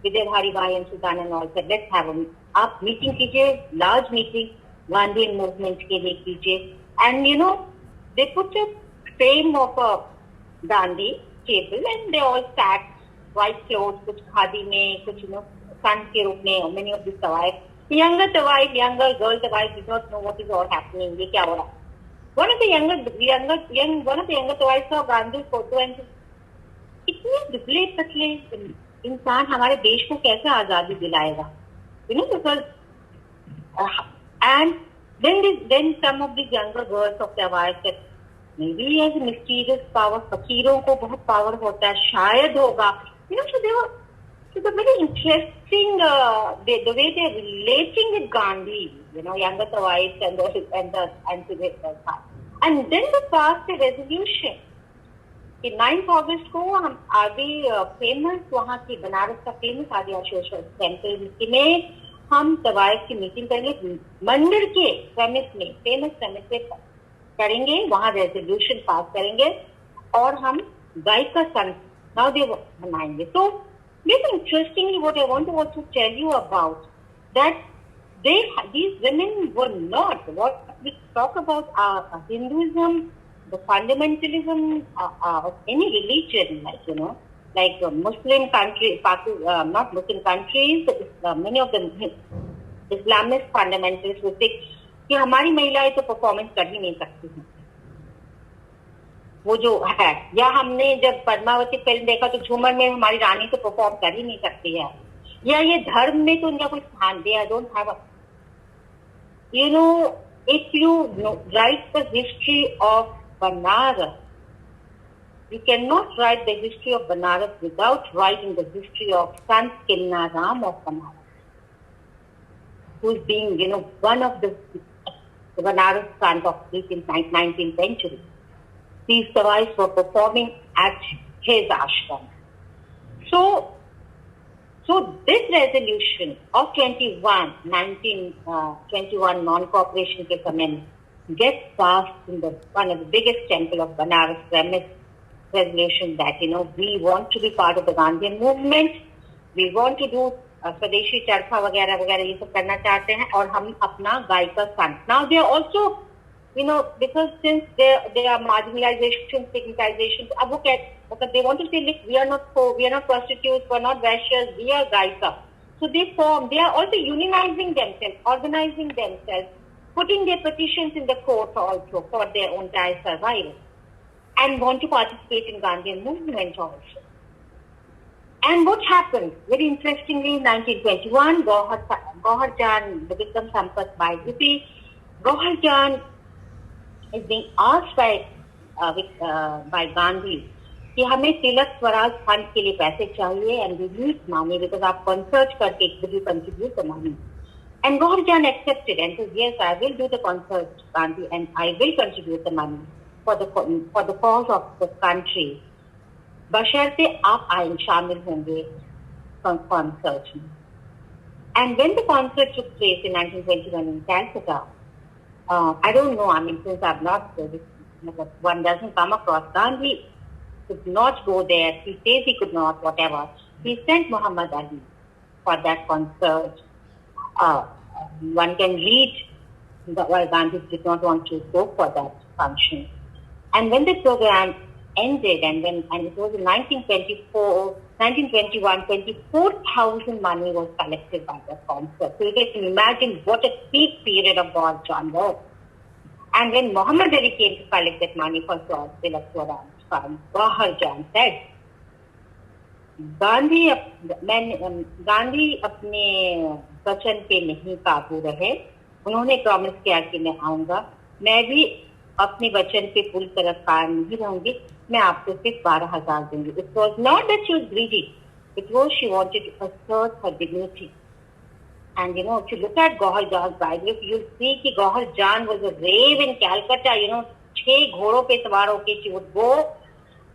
S2: विजयधारी भाई and Sudan and all said, let's have आप मीटिंग कीजिए, large meeting, Gandhian movement के लिए कीजिए, and they put a frame of a Gandhi table and they all sat, white clothes, कुछ खादी में, कुछ sun के रूप में, many of these Tawai, younger girl Tawai did not know what is all happening, ये क्या हो रहा. One of the younger Tawai saw Gandhi's photo and said, इतने दुबले पतले इंसान हमारे देश को कैसे आजादी दिलाएगा, because and then some of these younger girls of Tawai said, maybe he has a mysterious power, फकीरों को बहुत power होता है, शायद होगा, so the very interesting the way they are relating with Gandhi, younger Tawais and then they passed a resolution. कि 9 अगस्त को हम आदि फेमस वहाँ की बनारस का फेमस आदि सोशल सेंटर में हम तवाई की मीटिंग करेंगे, मंदिर के प्रेमिस में, फेमस प्रेमिस में करेंगे, वहाँ रेजोल्यूशन पास करेंगे और हम गाय का सन नावदेव बनाएंगे. तो very interestingly, what I want to also tell you about that these women were not what we talk about Hinduism, the fundamentalism of any religion, like Muslim countries, not Muslim countries, many of them Islamist fundamentalists would say कि हमारी महिलाएं तो performance कर ही नहीं सकती हैं, वो जो है, या हमने जब पद्मावती फिल्म देखा तो झूमर में हमारी रानी तो परफॉर्म कर ही नहीं सकती है, या ये धर्म में तो उनका कोई स्थान दिया, don't have a, if you write the history of Banaras, you cannot write the history of Banaras without writing the history of Sant Kinnaram of Banaras, who's being, one of the Banaras Sant of the 19th century. These Tawais were performing at his ashram. So this resolution of 1921 non-cooperation के समय में gets passed in one of the biggest temple of Banaras, premise resolution that, we want to be part of the Gandhian movement, we want to do स्वदेशी चरखा वगैरह वगैरह ये सब करना चाहते हैं और हम अपना गाय का सन. Now they are also, because since there are marginalization, stigmatization, अब वो कहते, they want to say, look, we are not prostitutes, we are not vaishyas, we are gaika. So they are also unionizing themselves, organizing themselves, putting their petitions in the court also for their own entire survival, and want to participate in Gandhian movement also. And what happened? Very interestingly, in 1921, Gauhar Jan becomes Sampat by UP. Gauhar Jan is being asked by Gandhi कि हमें तिलक Swaraj fund के लिए पैसे चाहिए and we need money because आप concert करके will you contribute the money? And Gauhar Jan accepted and said, yes, I will do the concert, Gandhi, and I will contribute the money for the cause of the country. बशर्ते आप शामिल होंगे concert में. And when the concert took place in 1921 in Calcutta, I don't know, I mean, since I've not, one doesn't come across. Gandhi could not go there. He says he could not, whatever. He sent Muhammad Ali for that concert. One can read why Gandhi did not want to go for that function. And when the program ended, and it was in 1921, 24,000 money was collected by the concert. So you can imagine what a peak period of Gaur Jan was. And when Muhammad Ali came to collect that money for George Tilak Swaraj Fund, Gaur Jan said, Gandhi अपने वचन पे नहीं काबू रहे. उन्होंने promise किया कि मैं आऊंगा. मैं भी अपने वचन पे पूरी तरह कायम नहीं रहूंगी. मैं आपको सिर्फ 12,000 दूंगी. It was not that she was greedy. It was she wanted to assert her dignity. And if you look at Gaur Jan's biography, you'll see कि Gaur Jan was a rave in Calcutta. 6 घोड़ों पे सवार होके she would go,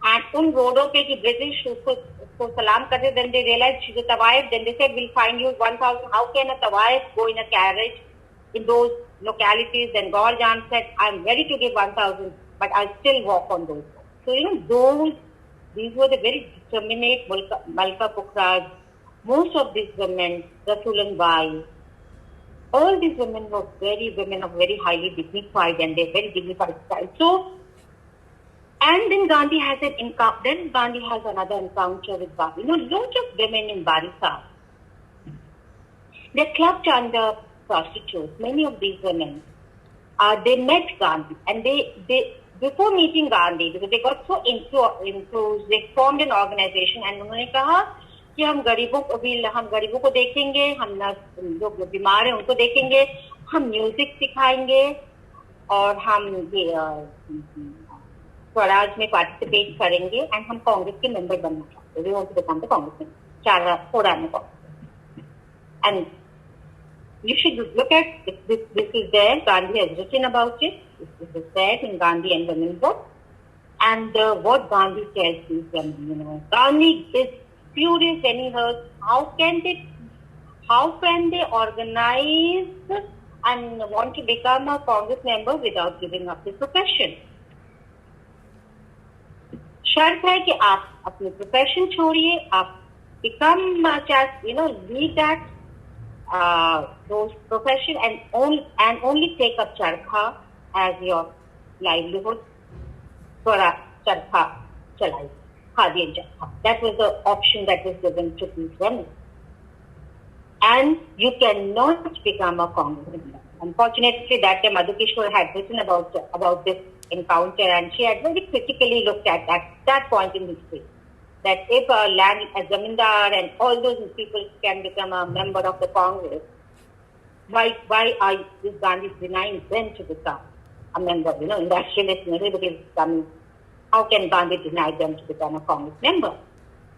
S2: and उन रोडों पे कि British उसको सलाम करते. Then they realized she's a Tawayef. Then they said, we'll find you 1,000. How can a Tawayef go in a carriage in those localities? Then Gaur Jan said, I'm ready to give 1,000, but I'll still walk on those. So, these were the very determinate Malka Pukhraj. Most of these women, Rasulan Bai, all these women were women of very highly dignified, and they're very dignified style. So, and then Gandhi has another encounter with Gandhi. Lots of women in Barisa, they're clubbed under prostitutes. Many of these women, they met Gandhi, and they before meeting Gandhi, because they got so enthused, they formed an organization, and उन्होंने कहा कि हम गरीबों को देखेंगे, हम जो बीमार हैं उनको देखेंगे, हम म्यूजिक सिखाएंगे, और हम स्वराज में पार्टिसिपेट करेंगे, एंड हम कांग्रेस के मेंबर बनना चाहते हैं. We want to become the Congress में 4 आने को. And you should look at this is there. Gandhi has written about it. This is there in Gandhi and Women book. And what Gandhi tells these women, Gandhi is furious when he hears how can they organize and want to become a Congress member without giving up his profession. शर्त है कि आप अपने profession छोड़िए, आप become leave that those profession and only take up charkha as your livelihood. Thora charkha chalai, khadi and charkha. That was the option that was given to these women. And you cannot become a Congress member. Unfortunately, that time Madhukishore had written about this encounter, and she had very critically looked at that point in history. That if a land as zamindar and all those people can become a member of the Congress, why is Gandhi denying them to become a member? Industrialists and everybody is coming. How can Gandhi deny them to become a Congress member?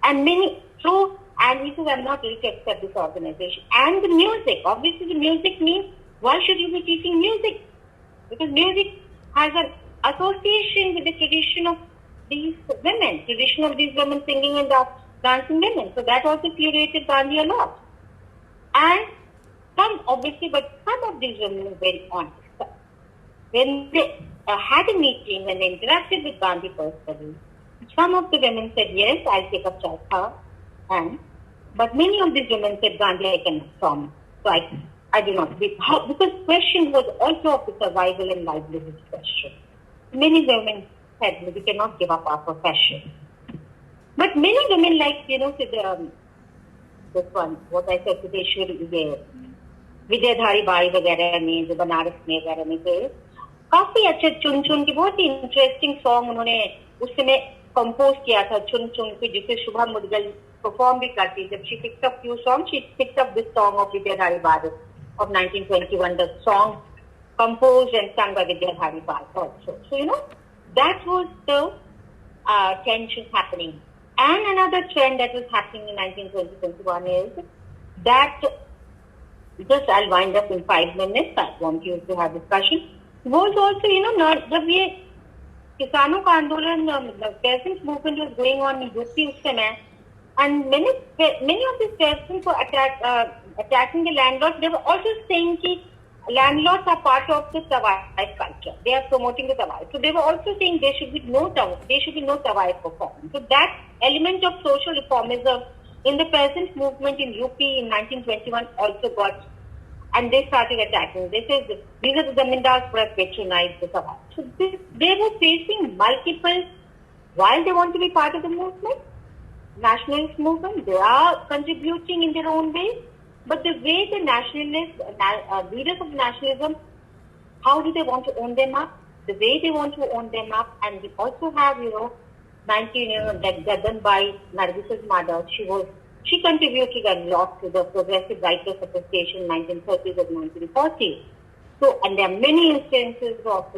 S2: And he says, I'm not ready to accept this organization. And the music, obviously the music means, why should you be teaching music? Because music has an association with the tradition of these women singing and dancing women. So that also infuriated Gandhi a lot. And some of these women were very honest. When they had a meeting, when they interacted with Gandhi personally, some of the women said, yes, I'll take up charkha. But many of these women said, Gandhi, I cannot promise. So I do not. Because question was also of the survival and livelihood question. Many women said, we cannot give up our profession. But many women like, this one, what I said, Sudeshwari, Vidyadhari Bai वगैरह में, जो बनारस में वगैरह में थे, काफी अच्छे चुन की बहुत ही इंटरेस्टिंग सॉन्ग उन्होंने उस समय कंपोज किया था, चुन के, जिसे शुभा मुदगल परफॉर्म भी करती. जब she picked up few songs, she picked up this song of Vidyadhari Bai of 1921, the song composed and sung by Vidyadhari Bai also. So, that was the tension happening. And another trend that was happening in 1920-21 is that, just I'll wind up in 5 minutes, I want you to have discussion, was also, not the way Kisanon ka Andolan, the peasants movement was going on in UP us samay, and many of these peasants were attacking the landlords. They were also saying that landlords are part of the Tawai culture. They are promoting the Tawai. So they were also saying there should be no Tawai performance. So that element of social reformism in the peasant movement in UP in 1921 also got, and they started attacking. They said these are the zamindars who have patronized the Tawai. So they were facing multiple, while they want to be part of the movement, nationalist movement, they are contributing in their own way. But the way the nationalists, leaders of nationalism, how do they want to own them up? The way they want to own them up, and we also have, that done by Nargis's mother. She contributed a lot to the Progressive Writers Association in 1930s and 1940s. So, and there are many instances of,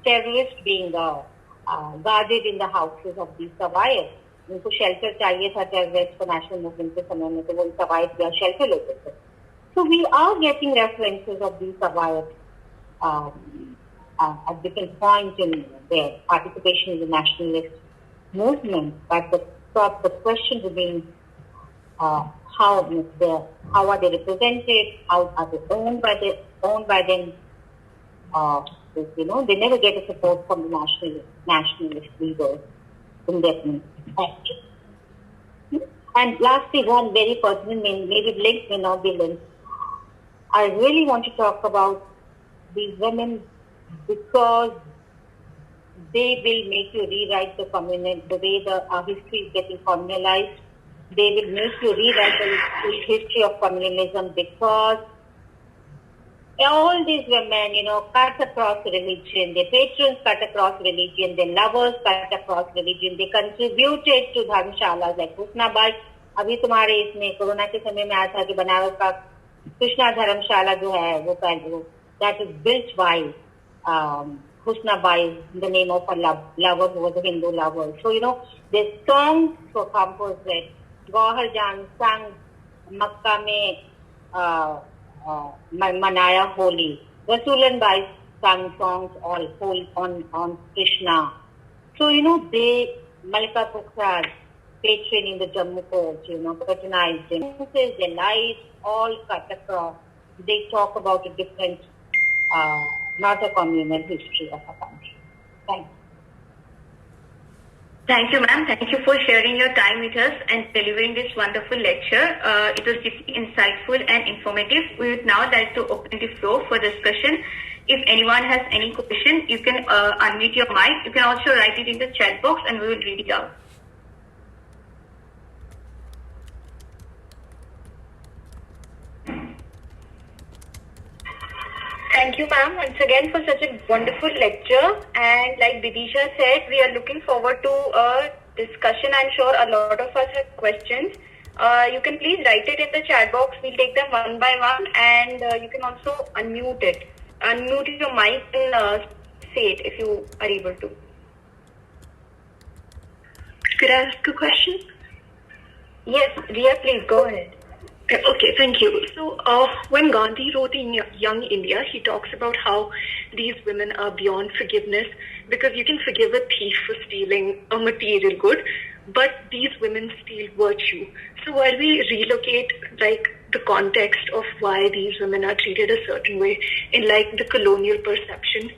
S2: terrorists being guarded in the houses of these Tawaites. उनको shelter चाहिए था terrorist को national movement के समय में, तो वो Tawaites या शेल्टर लेते थे. So we are getting references of these Tawaites at different points in their participation in the nationalist movement. But the question remains how are they represented? How are they owned by them? They never get a support from the nationalist leaders in that movement. And lastly, one very personal, maybe linked, may not be linked. I really want to talk about these women because they will make you rewrite the way our history is getting communalized. They will make you rewrite the history of communalism because all these women, cut across religion. Their patrons cut across religion. Their lovers cut across religion. They contributed to dharmshalas like Husnabai. अभी तुम्हारे इसमें corona के समय में आया था कि बनारस का कृष्णा धर्मशाला जो है वो that is built by Husnabai in the name of a lover who was a Hindu lover. So the songs were composed like Gauhar Jan sang Makkah में Manaya Holi. Rasulan Bai sang songs all on Krishna. So they Malika Pukhraj patroning the Jammu court, patronized them. Their lives all cut across. They talk about a different, not a communal history of a country. Thanks.
S1: Thank you, ma'am. Thank you for sharing your time with us and delivering this wonderful lecture. It was deeply insightful and informative. We would now like to open the floor for discussion. If anyone has any question, you can unmute your mic. You can also write it in the chat box and we will read it out. Thank you, ma'am, once again for such a wonderful lecture. And like Bidisha said, we are looking forward to a discussion. I'm sure a lot of us have questions. You can please write it in the chat box. We'll take them one by one, and you can also unmute it. Unmute your mic and say it if you are able to.
S3: Could I ask a question?
S1: Yes, Ria, please go ahead.
S3: Okay, thank you. So when Gandhi wrote in Young India, he talks about how these women are beyond forgiveness because you can forgive a thief for stealing a material good, but these women steal virtue. So while we relocate the context of why these women are treated a certain way in the colonial perception,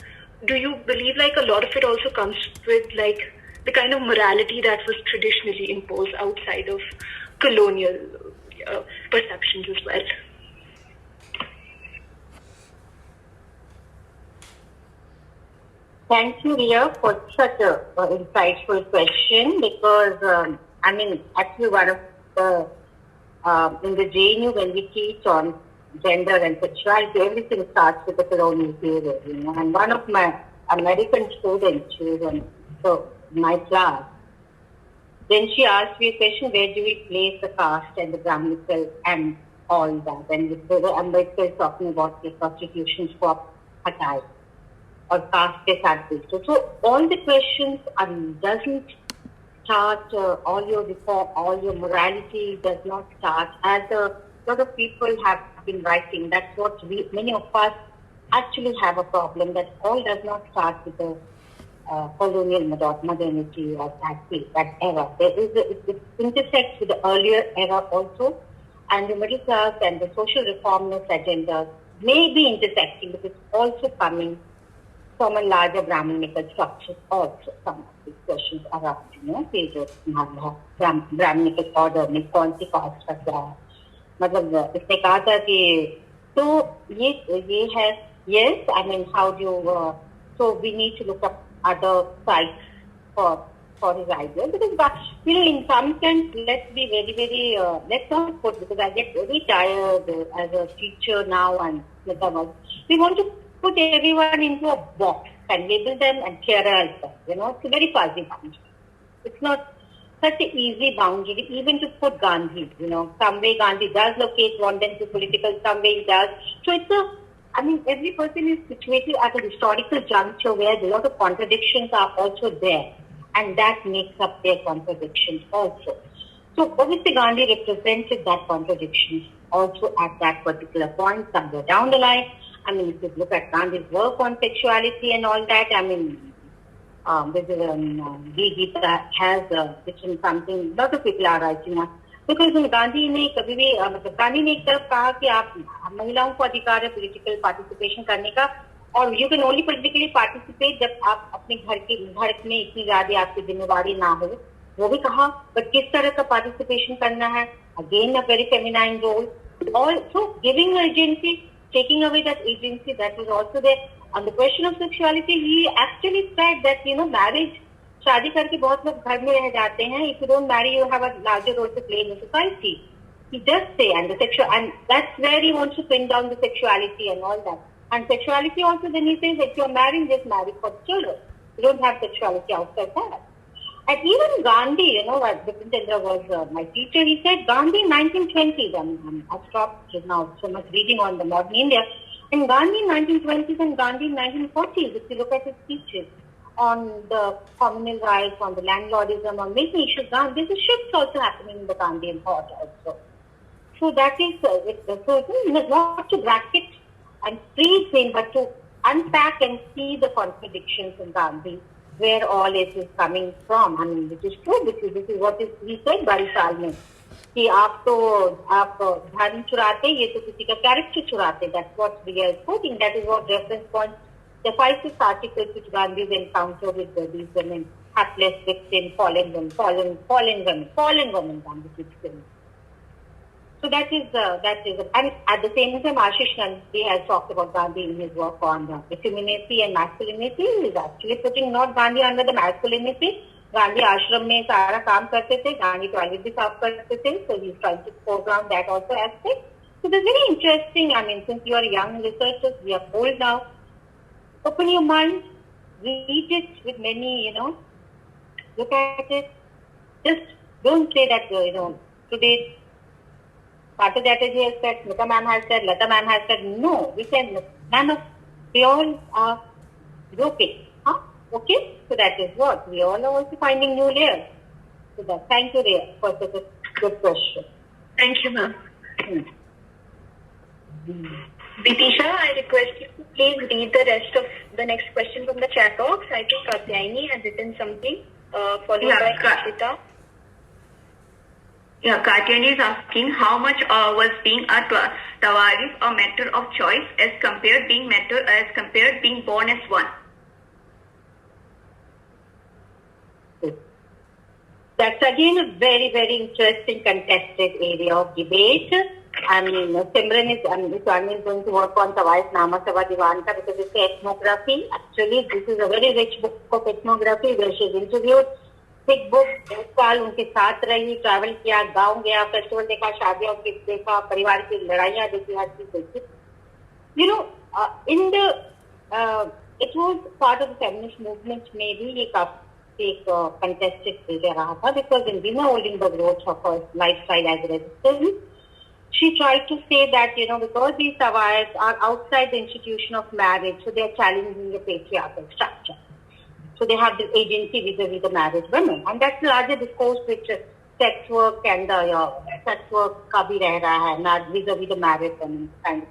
S3: do you believe a lot of it also comes with the kind of morality that was traditionally imposed outside of colonial perceptions as well?
S2: Thank you, Ria, for such an insightful question because, actually one of the, in the JNU when we teach on gender and sexuality, everything starts with the colonial period, and one of my American students, she was in my class, then she asked me a question, where do we place the caste and the Brahminical and all that? And Ambedkar is talking about the prostitution for Hatai or caste ke saath bechto. So all the questions doesn't start, all your reform, all your morality does not start as a lot of people have been writing. That's what many of us actually have a problem, that all does not start with the colonial modernity or that era. It intersects with the earlier era also. and the middle class and the social reformist agendas may be intersecting, but it's also coming from a larger Brahminical structure also. Some of these questions around, कि जो हमारा Brahminical order में कौन सी cast का क्या है, मतलब इसने कहा था कि तो ये है, yes, I mean, how do you, so we need to look up other sites for his idea, because in some sense, let's be very, very, let's not put, because I get very tired as a teacher now, and we want to put everyone into a box and label them and theorize them. It's a very fuzzy boundary. It's not such an easy boundary, even to put Gandhi. Some way Gandhi does locate one to political, some way he does. So every person is situated at a historical juncture where a lot of contradictions are also there, and that makes up their contradictions also. So obviously Gandhi represented that contradiction also at that particular point, somewhere down the line. If you look at Gandhi's work on sexuality and all that, Gita has written something, lot of people are writing on. Because Gandhi ने कभी भी गांधी ने एक तरफ कहा कि आप महिलाओं को अधिकार है पॉलिटिकल पार्टिसिपेशन करने का, और you can only politically participate जब आप अपने घर में इतनी ज्यादा आपकी जिम्मेवारी ना हो, वो भी कहा, बट किस तरह का पार्टिसिपेशन करना है, again a very feminine role, also giving agency, taking away that agency, that was also there. On the question of sexuality, he actually said that marriage, शादी करके बहुत लोग घर में रह जाते हैं. If you don't marry, you have a larger role to play in the society. He does say, and that's where he wants to pin down the sexuality and all that. And sexuality also, then he says that if you're marrying, just marry for children. You don't have sexuality outside that. And even Gandhi, Bipin Chandra was my teacher, he said Gandhi in 1920s, I've stopped now so much reading on the modern India, and Gandhi in 1920s and Gandhi in 1940s, if you look at his speeches on the communal rights, on the landlordism, on many issues, there's a shift also happening in the Gandhian thought also. So that is, not to bracket and freeze him, but to unpack and see the contradictions in Gandhi, where all it is coming from. Which is true. This is what he said 22 साल में कि आप धर्म चुराते, ये तो किसी का character चुराते. That's what we are quoting. That is what reference point suffices articles which Gandhi's encounter with these women, hapless victims, fallen women, Gandhi keeps saying. So that is, and at the same time, Ashish Nandi has talked about Gandhi in his work on effeminacy and masculinity. He is actually putting not Gandhi under the masculinity. Gandhi ashram में सारा काम करते थे, Gandhi toilet भी साफ करते थे, so he's trying to foreground that also aspect. So that's very interesting. Since you are young researchers, we are old now. Open your mind, read it with many, look at it. Just don't say that, today Partha Chatterjee has said, Smita ma'am has said, Lata ma'am has said. No, we said none of, we all are okay. Okay? So that is what. We all are also finding new layers. So thank you, Rhea, for such a good question.
S3: Thank you, ma'am. Vitisha, I request you to please read the rest of the next question from the chat box. I think Katyayani has written something, followed by Kashita.
S4: Yeah, Katyayani is asking how much was being a tawarif a matter of choice as compared being born as one.
S2: That's again a very, very interesting contested area of debate. Simran is going to work on Tawaif Nama Sava Diwan ka, because it's ethnography. Actually, this is a very rich book of ethnography where she's interviewed. Big book, 1 साल उनके साथ रही, travel किया, गाँव गया, festival देखा, शादियों की देखा, परिवार की लड़ाइयाँ देखी, हर चीज देखी. It was part of the feminist movement में भी ये काफी एक contested area रहा था, because in Dina Oldenburg wrote her first lifestyle as a resistance. She tried to say that, because these Tawairs are outside the institution of marriage, so they are challenging the patriarchal structure. So they have this agency vis-a-vis the married women. And that's the larger discourse which sex work and sex work ka bhi reh raha hai, vis-a-vis the married women. And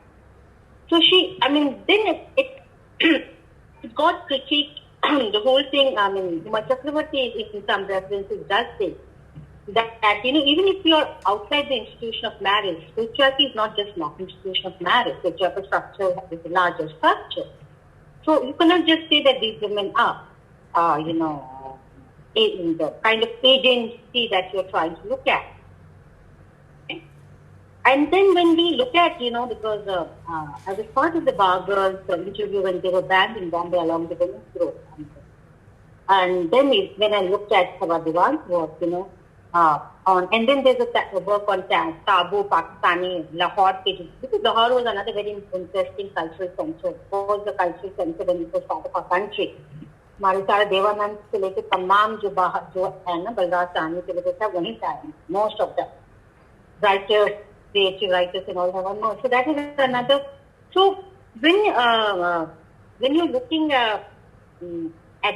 S2: so then it got critiqued, the whole thing. Uma Chakravarti in some references does say that even if you're outside the institution of marriage, spirituality is not just an institution of marriage. Spiritual structure is a larger structure. So you cannot just say that these women are, in the kind of agency that you're trying to look at. Okay? And then when we look at, because I was part of the Bar Girls interview when they were banned in Bombay along with the women's group. And then when I looked at Sabha Diwan's work, and then there's a work on Taboo, Pakistani, Lahore, because Lahore was another very interesting cultural center. It was the cultural center when it was part of our country. हमारे सारे देवानंद से लेकर तमाम जो बाहर जो है ना बलराज साहनी के लोग सब वहीं से आए most of them writers, creative writers and all that one. So that is another. So when you're looking at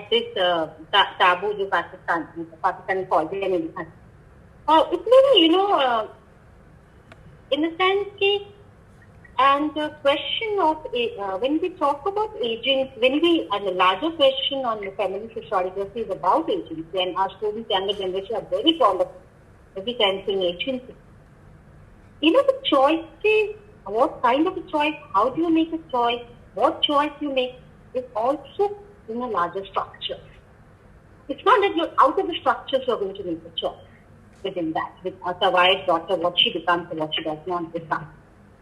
S2: this taboo जो Pakistani फौजी ने लिखा, it's really in the sense कि. And the question of, when we talk about agents, and the larger question on the feminist historiography is about agency, and our students, younger generation, are very fond of every time saying agency. The choices, what kind of a choice, how do you make a choice, what choice you make, is also in a larger structure. It's not that you're out of the structures you're going to make a choice within that, with a wife's daughter, what she becomes and what she does not become.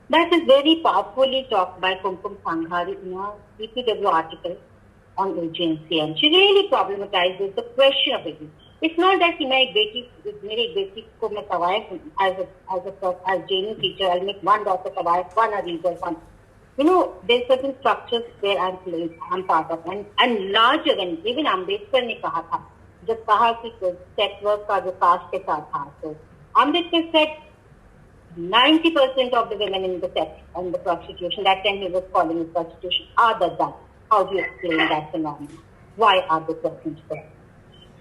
S2: That is very powerfully talked by Kumkum Sanghari in a CPW article on agency, and she really problematizes the question of agency. It's not that मेरी बेटी को मैं कवायद as JNU teacher, I'll make one daughter कवायद, one a reader, one. There's certain structures where I'm part of, and larger than even Ambedkar ने कहा था, जब कहा कि sex work का जो caste के साथ था, so Ambedkar said 90% of the women in the sex and the prostitution, that time he was calling it prostitution, are the done. How do you explain that phenomenon? Why are they present there?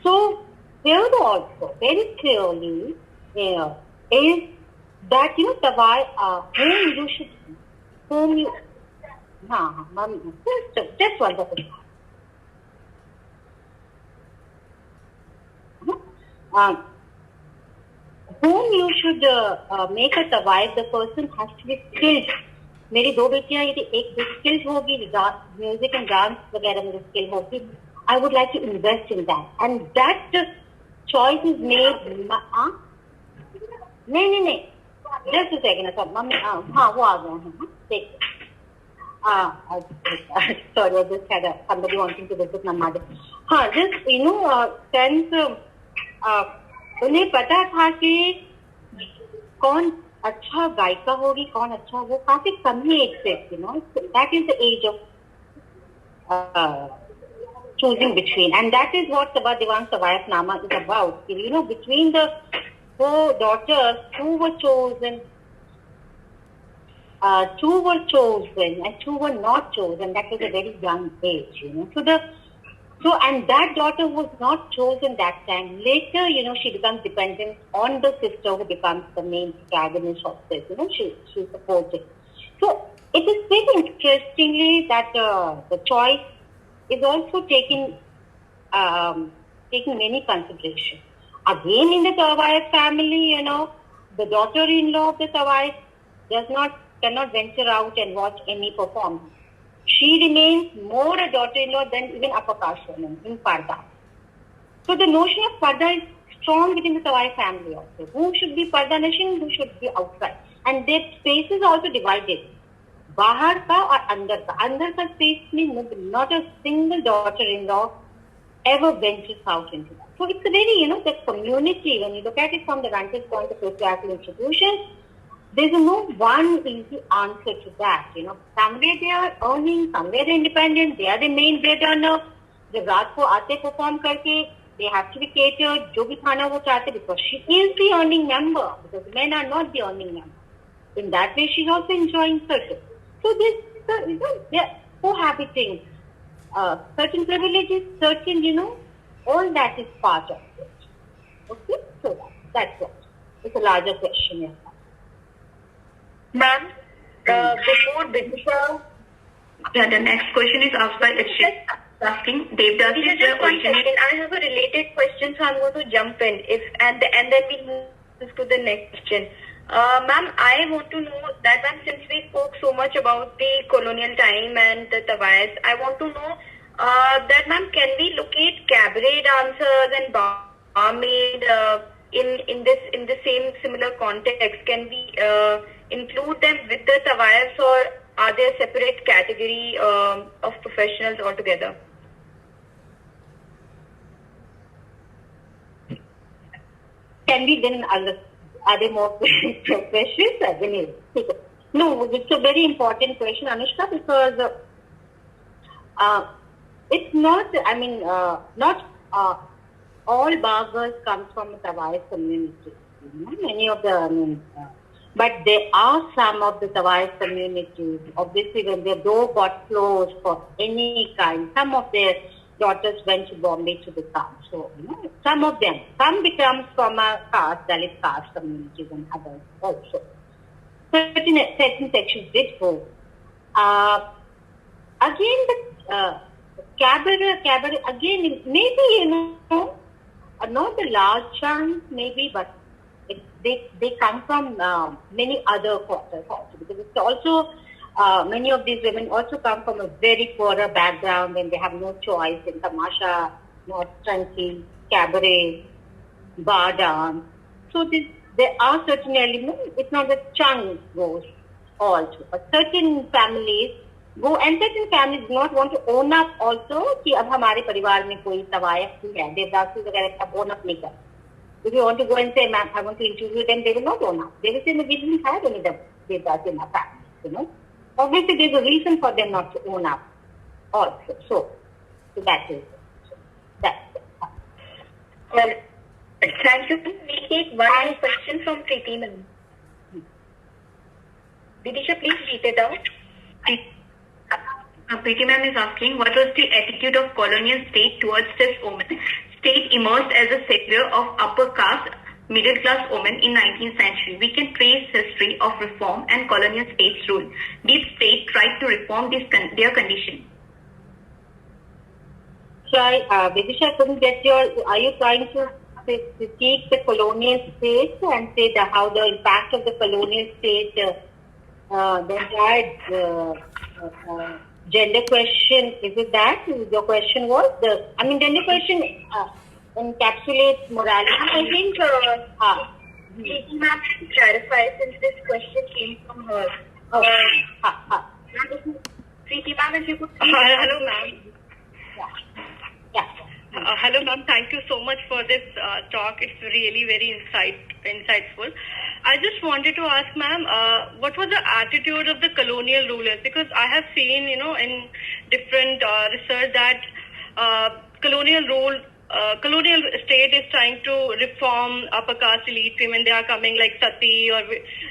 S2: So, there also, very clearly, is that, just one second. Whom you should make a tawaif, the person has to be skilled. मेरी दो बेटियां यदि एक skilled होगी, music and dance वगैरह में skilled होगी, I would like to invest in that, and that choice is made. नहीं, just a second, मम्मी हाँ वो आ गए हैं, sorry, I just had somebody wanting to visit my mother. हाँ, just sense उन्हें पता था कि कौन अच्छा गायिका होगी, कौन अच्छा, वो काफी कम ही एज से, that is the age of choosing between, and that is what Sabha Diwan's Tawayafnama is about. Between the four daughters, two were chosen and two were not chosen. That was a very young age, So, and that daughter was not chosen that time. Later, she becomes dependent on the sister who becomes the main protagonist of this. She supports it. So, it is very interestingly that the choice is also taking many considerations. Again, in the Tawayaf family, the daughter-in-law of the Tawayaf cannot venture out and watch any performance. She remains more a daughter-in-law than even upper caste women in Parda. So the notion of Parda is strong within the Tawai family also. Who should be Parda nation, who should be outside. And their space is also divided. Bahar ka or Andar ka. Andar ka space means not a single daughter-in-law ever ventures out into that. So it's a very, the community, when you look at it from the vantage point of patriarchal institutions, there's no one easy answer to that. Somewhere they are earning, somewhere they're independent, they are the main bread earner. जब रात को आते perform करके, they have to be catered, जो भी खाना वो चाहते, because she is the earning member, because men are not the earning member. In that way, she's also enjoying certain. So they're cohabiting. Certain privileges, certain, all that is part of it. Okay? So that's what. It's a larger question, yes.
S3: Ma'am, before Diksha,
S4: the next question is asked by Akshit. asking, Devdasi
S3: Teacher,
S4: is
S3: just
S4: the
S3: one
S4: originate.
S3: second. I have a related question, so I'm going to jump in. And then we'll move to the next question. Ma'am, I want to know that, ma'am, since we spoke so much about the colonial time and the Tawais, I want to know that, ma'am, can we locate cabaret dancers and barmaid in the same similar context? Can we include them with the Tawais, or are they a separate category of professionals altogether?
S2: Can we then are there more questions? No, it's a very important question, Anushka, because it's not, I mean, not all barbers come from the Tawai community. Many of the, but there are some of the Tawai communities. Obviously, when their door got closed for any kind, some of their daughters went to Bombay to become. So, some of them, some becomes from a caste, Dalit caste communities and others also. Certain sections did go. Again, the cabaret, again, maybe, not a large chunk, maybe, but they come from many other quarters also, because it's also, many of these women also come from a very poorer background and they have no choice in tamasha, nostrancy, cabaret, bar dance. So there are certain elements, it's not that chunk goes also, but certain families go, and certain families do not want to own up also कि अब हमारे परिवार में कोई तवायफ है, देवदासी वगैरह अब own up नहीं कर. If you want to go and say, ma'am, I want to interview them, they will not own up. They will say, no, we didn't have any devdasi in our family, Obviously, there's a reason for them not to own up also. So that is it. That's it.
S3: Thank you. We take one more question from Preeti ma'am. Vidisha, please read it out.
S4: Preeti ma'am is asking, what was the attitude of colonial state towards this woman? State emerged as a savior of upper caste, middle class women in 19th century. We can trace history of reform and colonial states' rule. These states tried to reform their condition.
S2: Sorry, Vidisha, I couldn't get are you trying to critique the colonial state and say how the impact of the colonial state, the entire gender question, is it that your question was? Gender question encapsulates morality.
S3: I think Preeti ma'am should clarify, since this question came from her. Preeti ma'am, if you could please...
S5: Hello ma'am.
S2: Yeah.
S5: Hello ma'am, thank you so much for this talk. It's really very insightful. I just wanted to ask ma'am, what was the attitude of the colonial rulers? Because I have seen, in different research that colonial state is trying to reform upper caste elite women. They are coming like sati or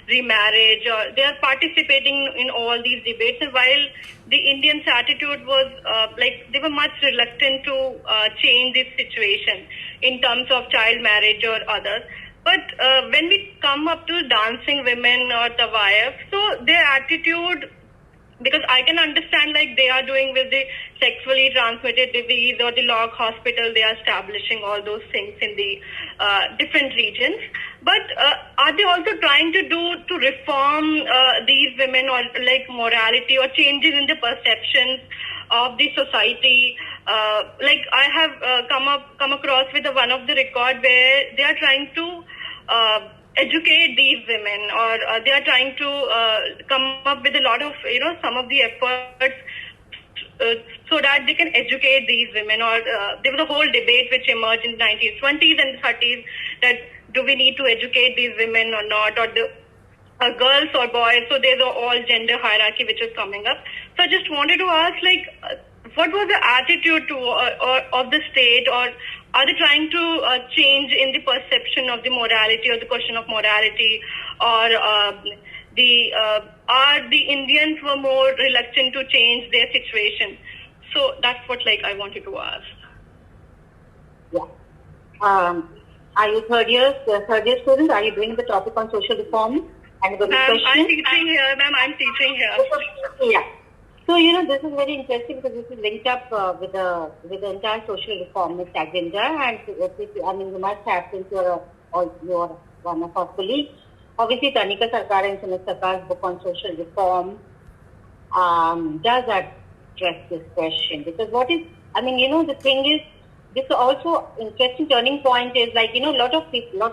S5: remarriage, or they are participating in all these debates. And while the Indians' attitude was they were much reluctant to change this situation in terms of child marriage or others. But when we come up to dancing women or tawayaf, so their attitude, because I can understand they are doing with the sexually transmitted disease or the Log Hospital, they are establishing all those things in the different regions. But are they also trying to reform these women, or morality or changes in the perceptions of the society? I have come across with one of the record where they are trying to educate these women, or they are trying to come up with a lot of some of the efforts so that they can educate these women. Or there was a whole debate which emerged in the 1920s and 30s that do we need to educate these women or not, or the girls or boys. So there's all gender hierarchy which is coming up. So I just wanted to ask, what was the attitude of the state, or are they trying to change in the perception of the morality, or the question of morality, or are the Indians were more reluctant to change their situation? So that's what I wanted to ask.
S2: Yeah. Are you third year students? Are you doing the topic on social reform? And the question?
S5: I'm teaching here, ma'am. I'm teaching here.
S2: Yeah. So, this is very interesting because this is linked up with the entire social reformist agenda. And you must have, since you're one of our colleagues, obviously Tanika Sarkar and Sumit Sarkar's book on social reform does address this question. Because the thing is, this is also interesting turning point is like, a lot of people,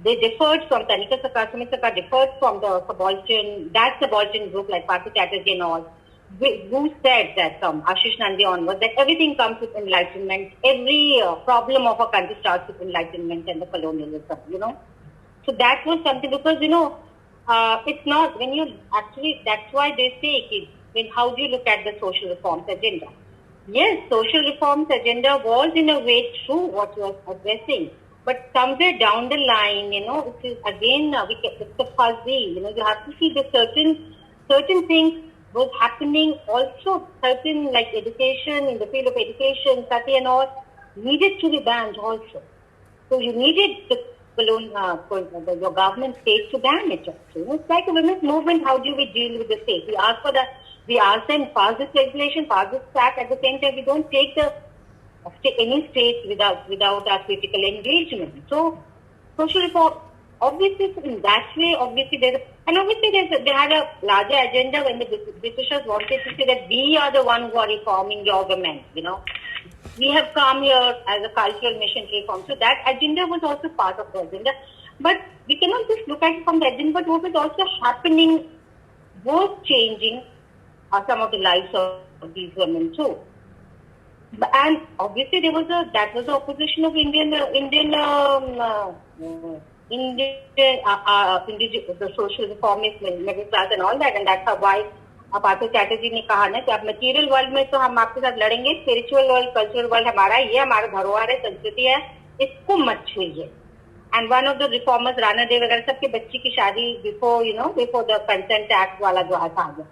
S2: they differed from Tanika Sarkar, Sumit Sarkar differed from the subaltern group like Partha Chatterjee and all, who said that from Ashish Nandi onwards, that everything comes with enlightenment, every problem of a country starts with enlightenment and the colonialism, So that was something because, it's not, when you actually, that's why they say, how do you look at the social reforms agenda? Yes, social reforms agenda was in a way true what you are addressing. But somewhere down the line, it is again, it's a fuzzy, you have to see the certain things was happening also, certain like education, in the field of education, sati and all, needed to be banned also. So you needed your government state to ban it also. It's like a women's movement, how do we deal with the state? We ask them, pass this legislation, pass this act, at the same time we don't take any state without our critical engagement. So, social reform, obviously, in that way, they had a larger agenda when the Britishers wanted to say that we are the ones who are reforming your women, We have come here as a cultural mission to reform. So that agenda was also part of the agenda. But we cannot just look at it from the agenda, but what was also happening was changing some of the lives of these women too. And obviously that was the opposition of the social reformists, middle class and all that, and that's why Partha Chatterjee ने कहा ना कि आप material world में तो हम आपके साथ लड़ेंगे, spiritual world, cultural world हमारा ये हमारा धरोहर है, संस्कृति है, इसको मत छुइए. And one of the reformers, Rana Dev वगैरह सबके बच्ची की शादी before the Consent Act वाला जो था.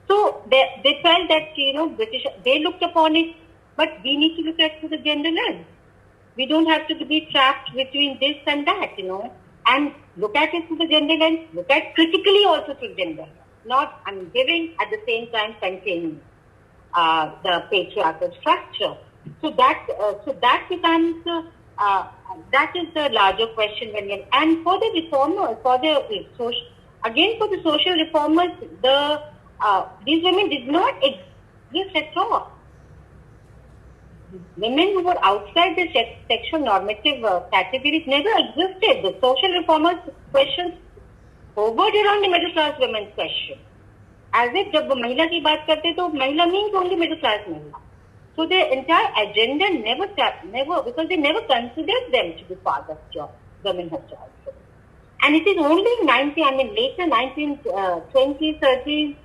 S2: So they felt that British, they looked upon it. But we need to look at through the gender lens. We don't have to be trapped between this and that, and look at it through the gender lens, look at critically also through gender. Not, giving at the same time containing the patriarchal structure. So that becomes, that is the larger question and for the reformers, for the social reformers, these women did not exist at all. Women who were outside the sexual normative categories never existed. The social reformers' questions hovered around the middle class women's question. As if जब वो महिला की बात करते तो महिला means only middle class महिला. So the entire agenda never, because they never considered them to be part of womenhood also. And it is only later 1920s, 30s,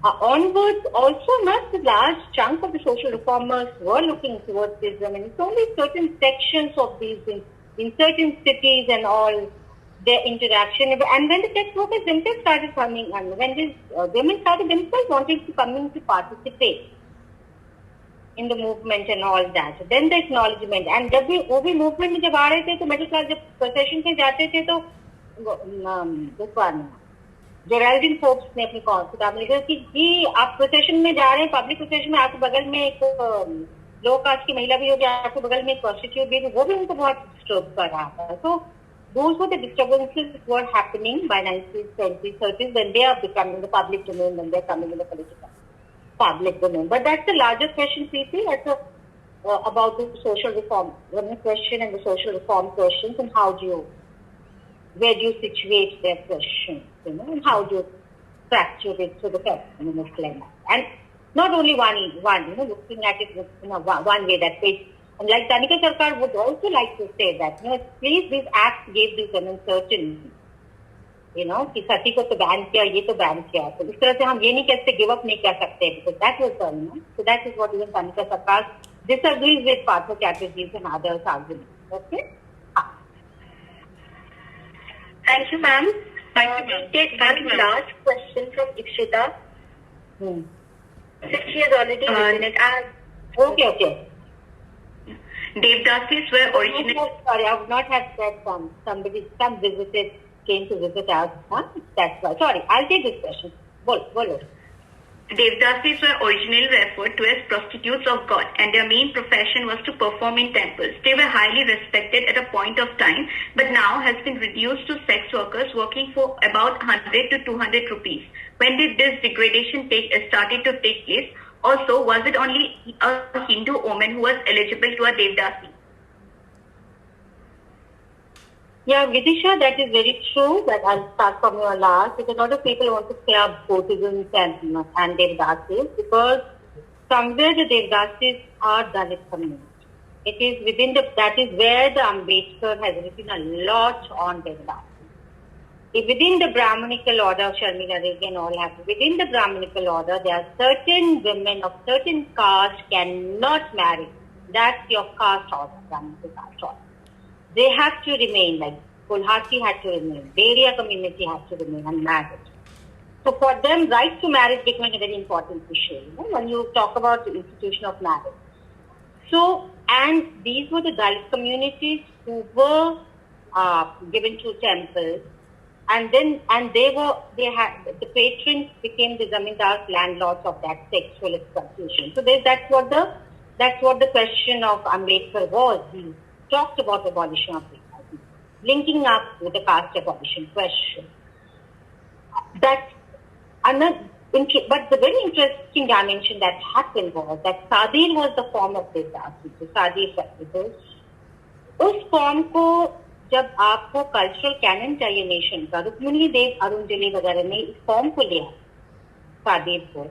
S2: onwards, also not the large chunk of the social reformers were looking towards these women. It's only certain sections of these in certain cities and all, their interaction. And when the sex workers themselves started coming, and when these women started themselves wanting to come in to participate in the movement and all that. So then the acknowledgement. And जब भी वो भी movement में जब आ रहे थे तो middle class जब procession से जाते थे तो जेराल्डिन फोर्ब्स ने अपनी किताब में लिखा कि आप प्रोसेशन में जा रहे हैं, पब्लिक प्रोसेशन में, आपके बगल में एक लो कास्ट की महिला भी होगी, आपके बगल में एक प्रोस्टिट्यूट भी, वो भी उनको बहुत डिस्टर्ब कर रहा था. So those were the disturbances were happening by 1920s, 30s when they are becoming the public domain, when they are coming in the political public domain. But that's the larger question, Preeti. That's about the social reform question and the social reform questions, and where do you situate their questions, and how do you fracture it to the feminist lens. And not only one, looking at it in one way, that way. And like Tanika Sarkar would also like to say that, please, these acts gave these women certain, कि सती को तो ban किया, ये तो ban किया, तो इस तरह से हम ये नहीं कहते, गिव अप नहीं कर सकते, because that was done, so that is what even Tanika Sarkar disagrees with Partha Chatterjee's and others' arguments. Okay?
S3: Thank you, ma'am. We'll take one last question from Ikshita. Since she has already written it.
S2: Okay.
S4: Devdasis were originally...
S2: Sorry, I would not have said some visited, came to visit us. Huh? That's why. Sorry, I'll take this question. Bolo.
S4: Devdasis were originally referred to as prostitutes of God, and their main profession was to perform in temples. They were highly respected at a point of time, but now has been reduced to sex workers working for about 100 to 200 rupees. When did this degradation started to take place? Also, was it only a Hindu woman who was eligible to a Devdasi?
S2: Yeah, Vidisha, that is very true. That I'll start from your last, because a lot of people want to club courtesans and Devdasis, because somewhere the Devdasis are Dalit community. It is that is where the Ambedkar has written a lot on Devdasis. Within the Brahmanical order, Sharmila Rege and all have, within the Brahmanical order, there are certain women of certain caste cannot marry. That's your caste order, Brahmanical caste order. They have to remain, like Kulhati had to remain, Beria community had to remain unmarried. So for them, right to marriage became a very important issue, when you talk about the institution of marriage. So, and these were the Dalit communities who were given to temples, and the patrons became the zamindars, landlords of that sexual exploitation. So that's what the question of Ambedkar was. He talked about abolition of Devdasi, linking up with the caste abolition question. But the very interesting dimension that happened was that Sadir was the form of Devdasi, so Sadir festival. उस form को जब आपको cultural cannon चाहिए nation का, रुक्मिणी देव Arun jelly वगैरह ने इस form को लिया सादेव को,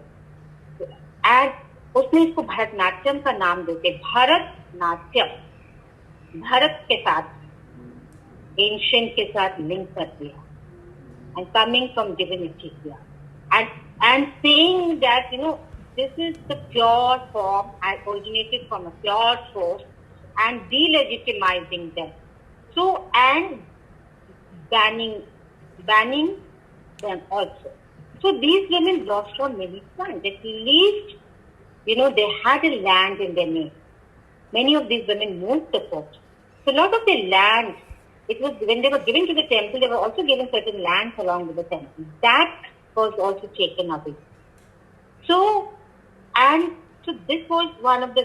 S2: एंड उसने इसको भरतनाट्यम का नाम देते, भरतनाट्यम, भरत के साथ एंशिएंट के साथ लिंक कर दिया, एंड कमिंग फ्रॉम डिविनिटी किया, and saying that this is the pure form and originated from a pure source, and delegitimizing them. So, and banning them also. So these women lost on many fronts. At least, they had a land in their name. Many of these women moved the court. So a lot of the land, it was when they were given to the temple, they were also given certain lands along with the temple. That was also taken away. So this was one of the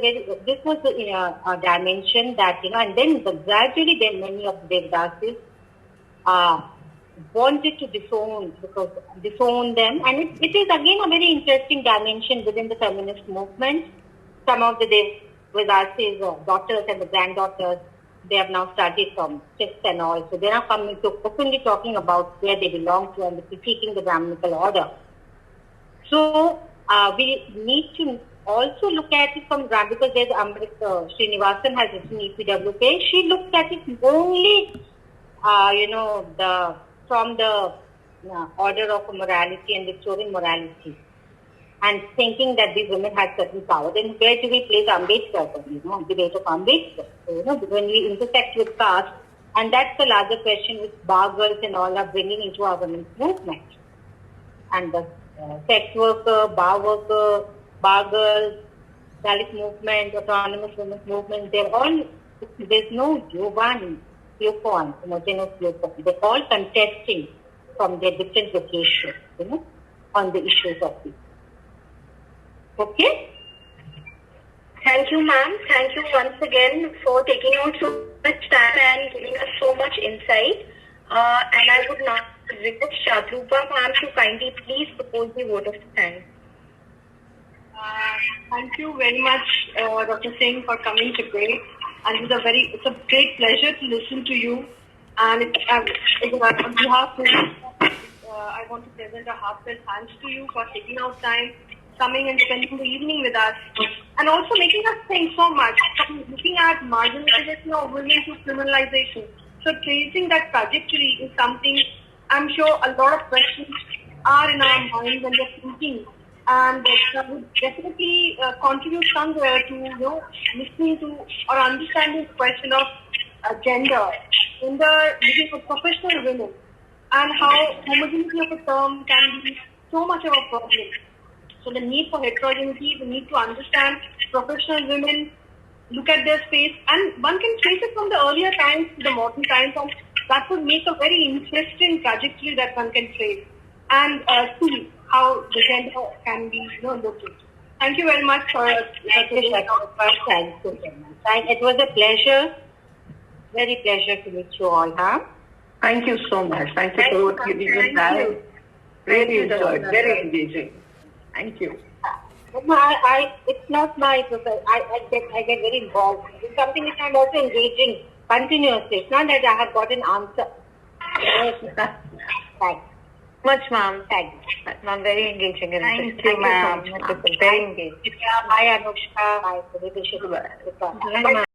S2: dimension that, and then gradually then many of the Devdasis wanted to disown them. And it is again a very interesting dimension within the feminist movement. Some of the Devdasis daughters and the granddaughters, they have now studied from texts and all. So they are coming to openly talking about where they belong to and critiquing the Brahmanical order. So we need to also look at it from because there's Amrita Srinivasan has written EPWK. She looked at it only, from the order of morality and restoring morality, and thinking that these women had certain power. Then where do we place Ambedkar? Debate of Ambedkar. So, when we intersect with caste, and that's the larger question which bar girls and all are bringing into our women's movement. And the sex worker, bar worker, bar girls, Dalit movement, autonomous women's movement, there's no viewpoint, homogeneous viewpoint. They're all contesting from their different locations, on the issues of this. Okay?
S3: Thank you, ma'am. Thank you once again for taking out so much time and giving us so much insight. And I would now request Shadrupa ma'am to kindly please propose the vote of thanks.
S5: Thank you very much, Dr. Singh, for coming today. And it's a great pleasure to listen to you. And on behalf of I want to present a heartfelt thanks to you for taking out time, coming and spending the evening with us, and also making us think so much, from looking at marginalization of women to criminalization. So tracing that trajectory is something I'm sure a lot of questions are in our minds when we're thinking, and that would definitely contribute somewhere to listening to or understanding the question of gender in the living of professional women, and how homogeneity of a term can be so much of a problem. So the need for heterogeneity, the need to understand professional women, look at their space, and one can trace it from the earlier times to the modern times, and that would make a very interesting trajectory that one can trace. And see, how the gender can be looked into. Thank you very much for
S2: Thank you so much. It was a pleasure, very pleasure to meet you all.
S6: Thank you so much. Thank you for what you did with that. Really enjoyed. Very engaging. Thank you.
S2: It's not my profession. I get very involved. It's something which I'm also engaging continuously. It's not that I have got an answer. Thanks.
S7: Much, ma'am.
S2: Thanks.
S7: Ma'am, very engaging.
S6: Thank you, ma'am.
S7: Very engaging.
S2: Bye, Anushka. Bye, Bye.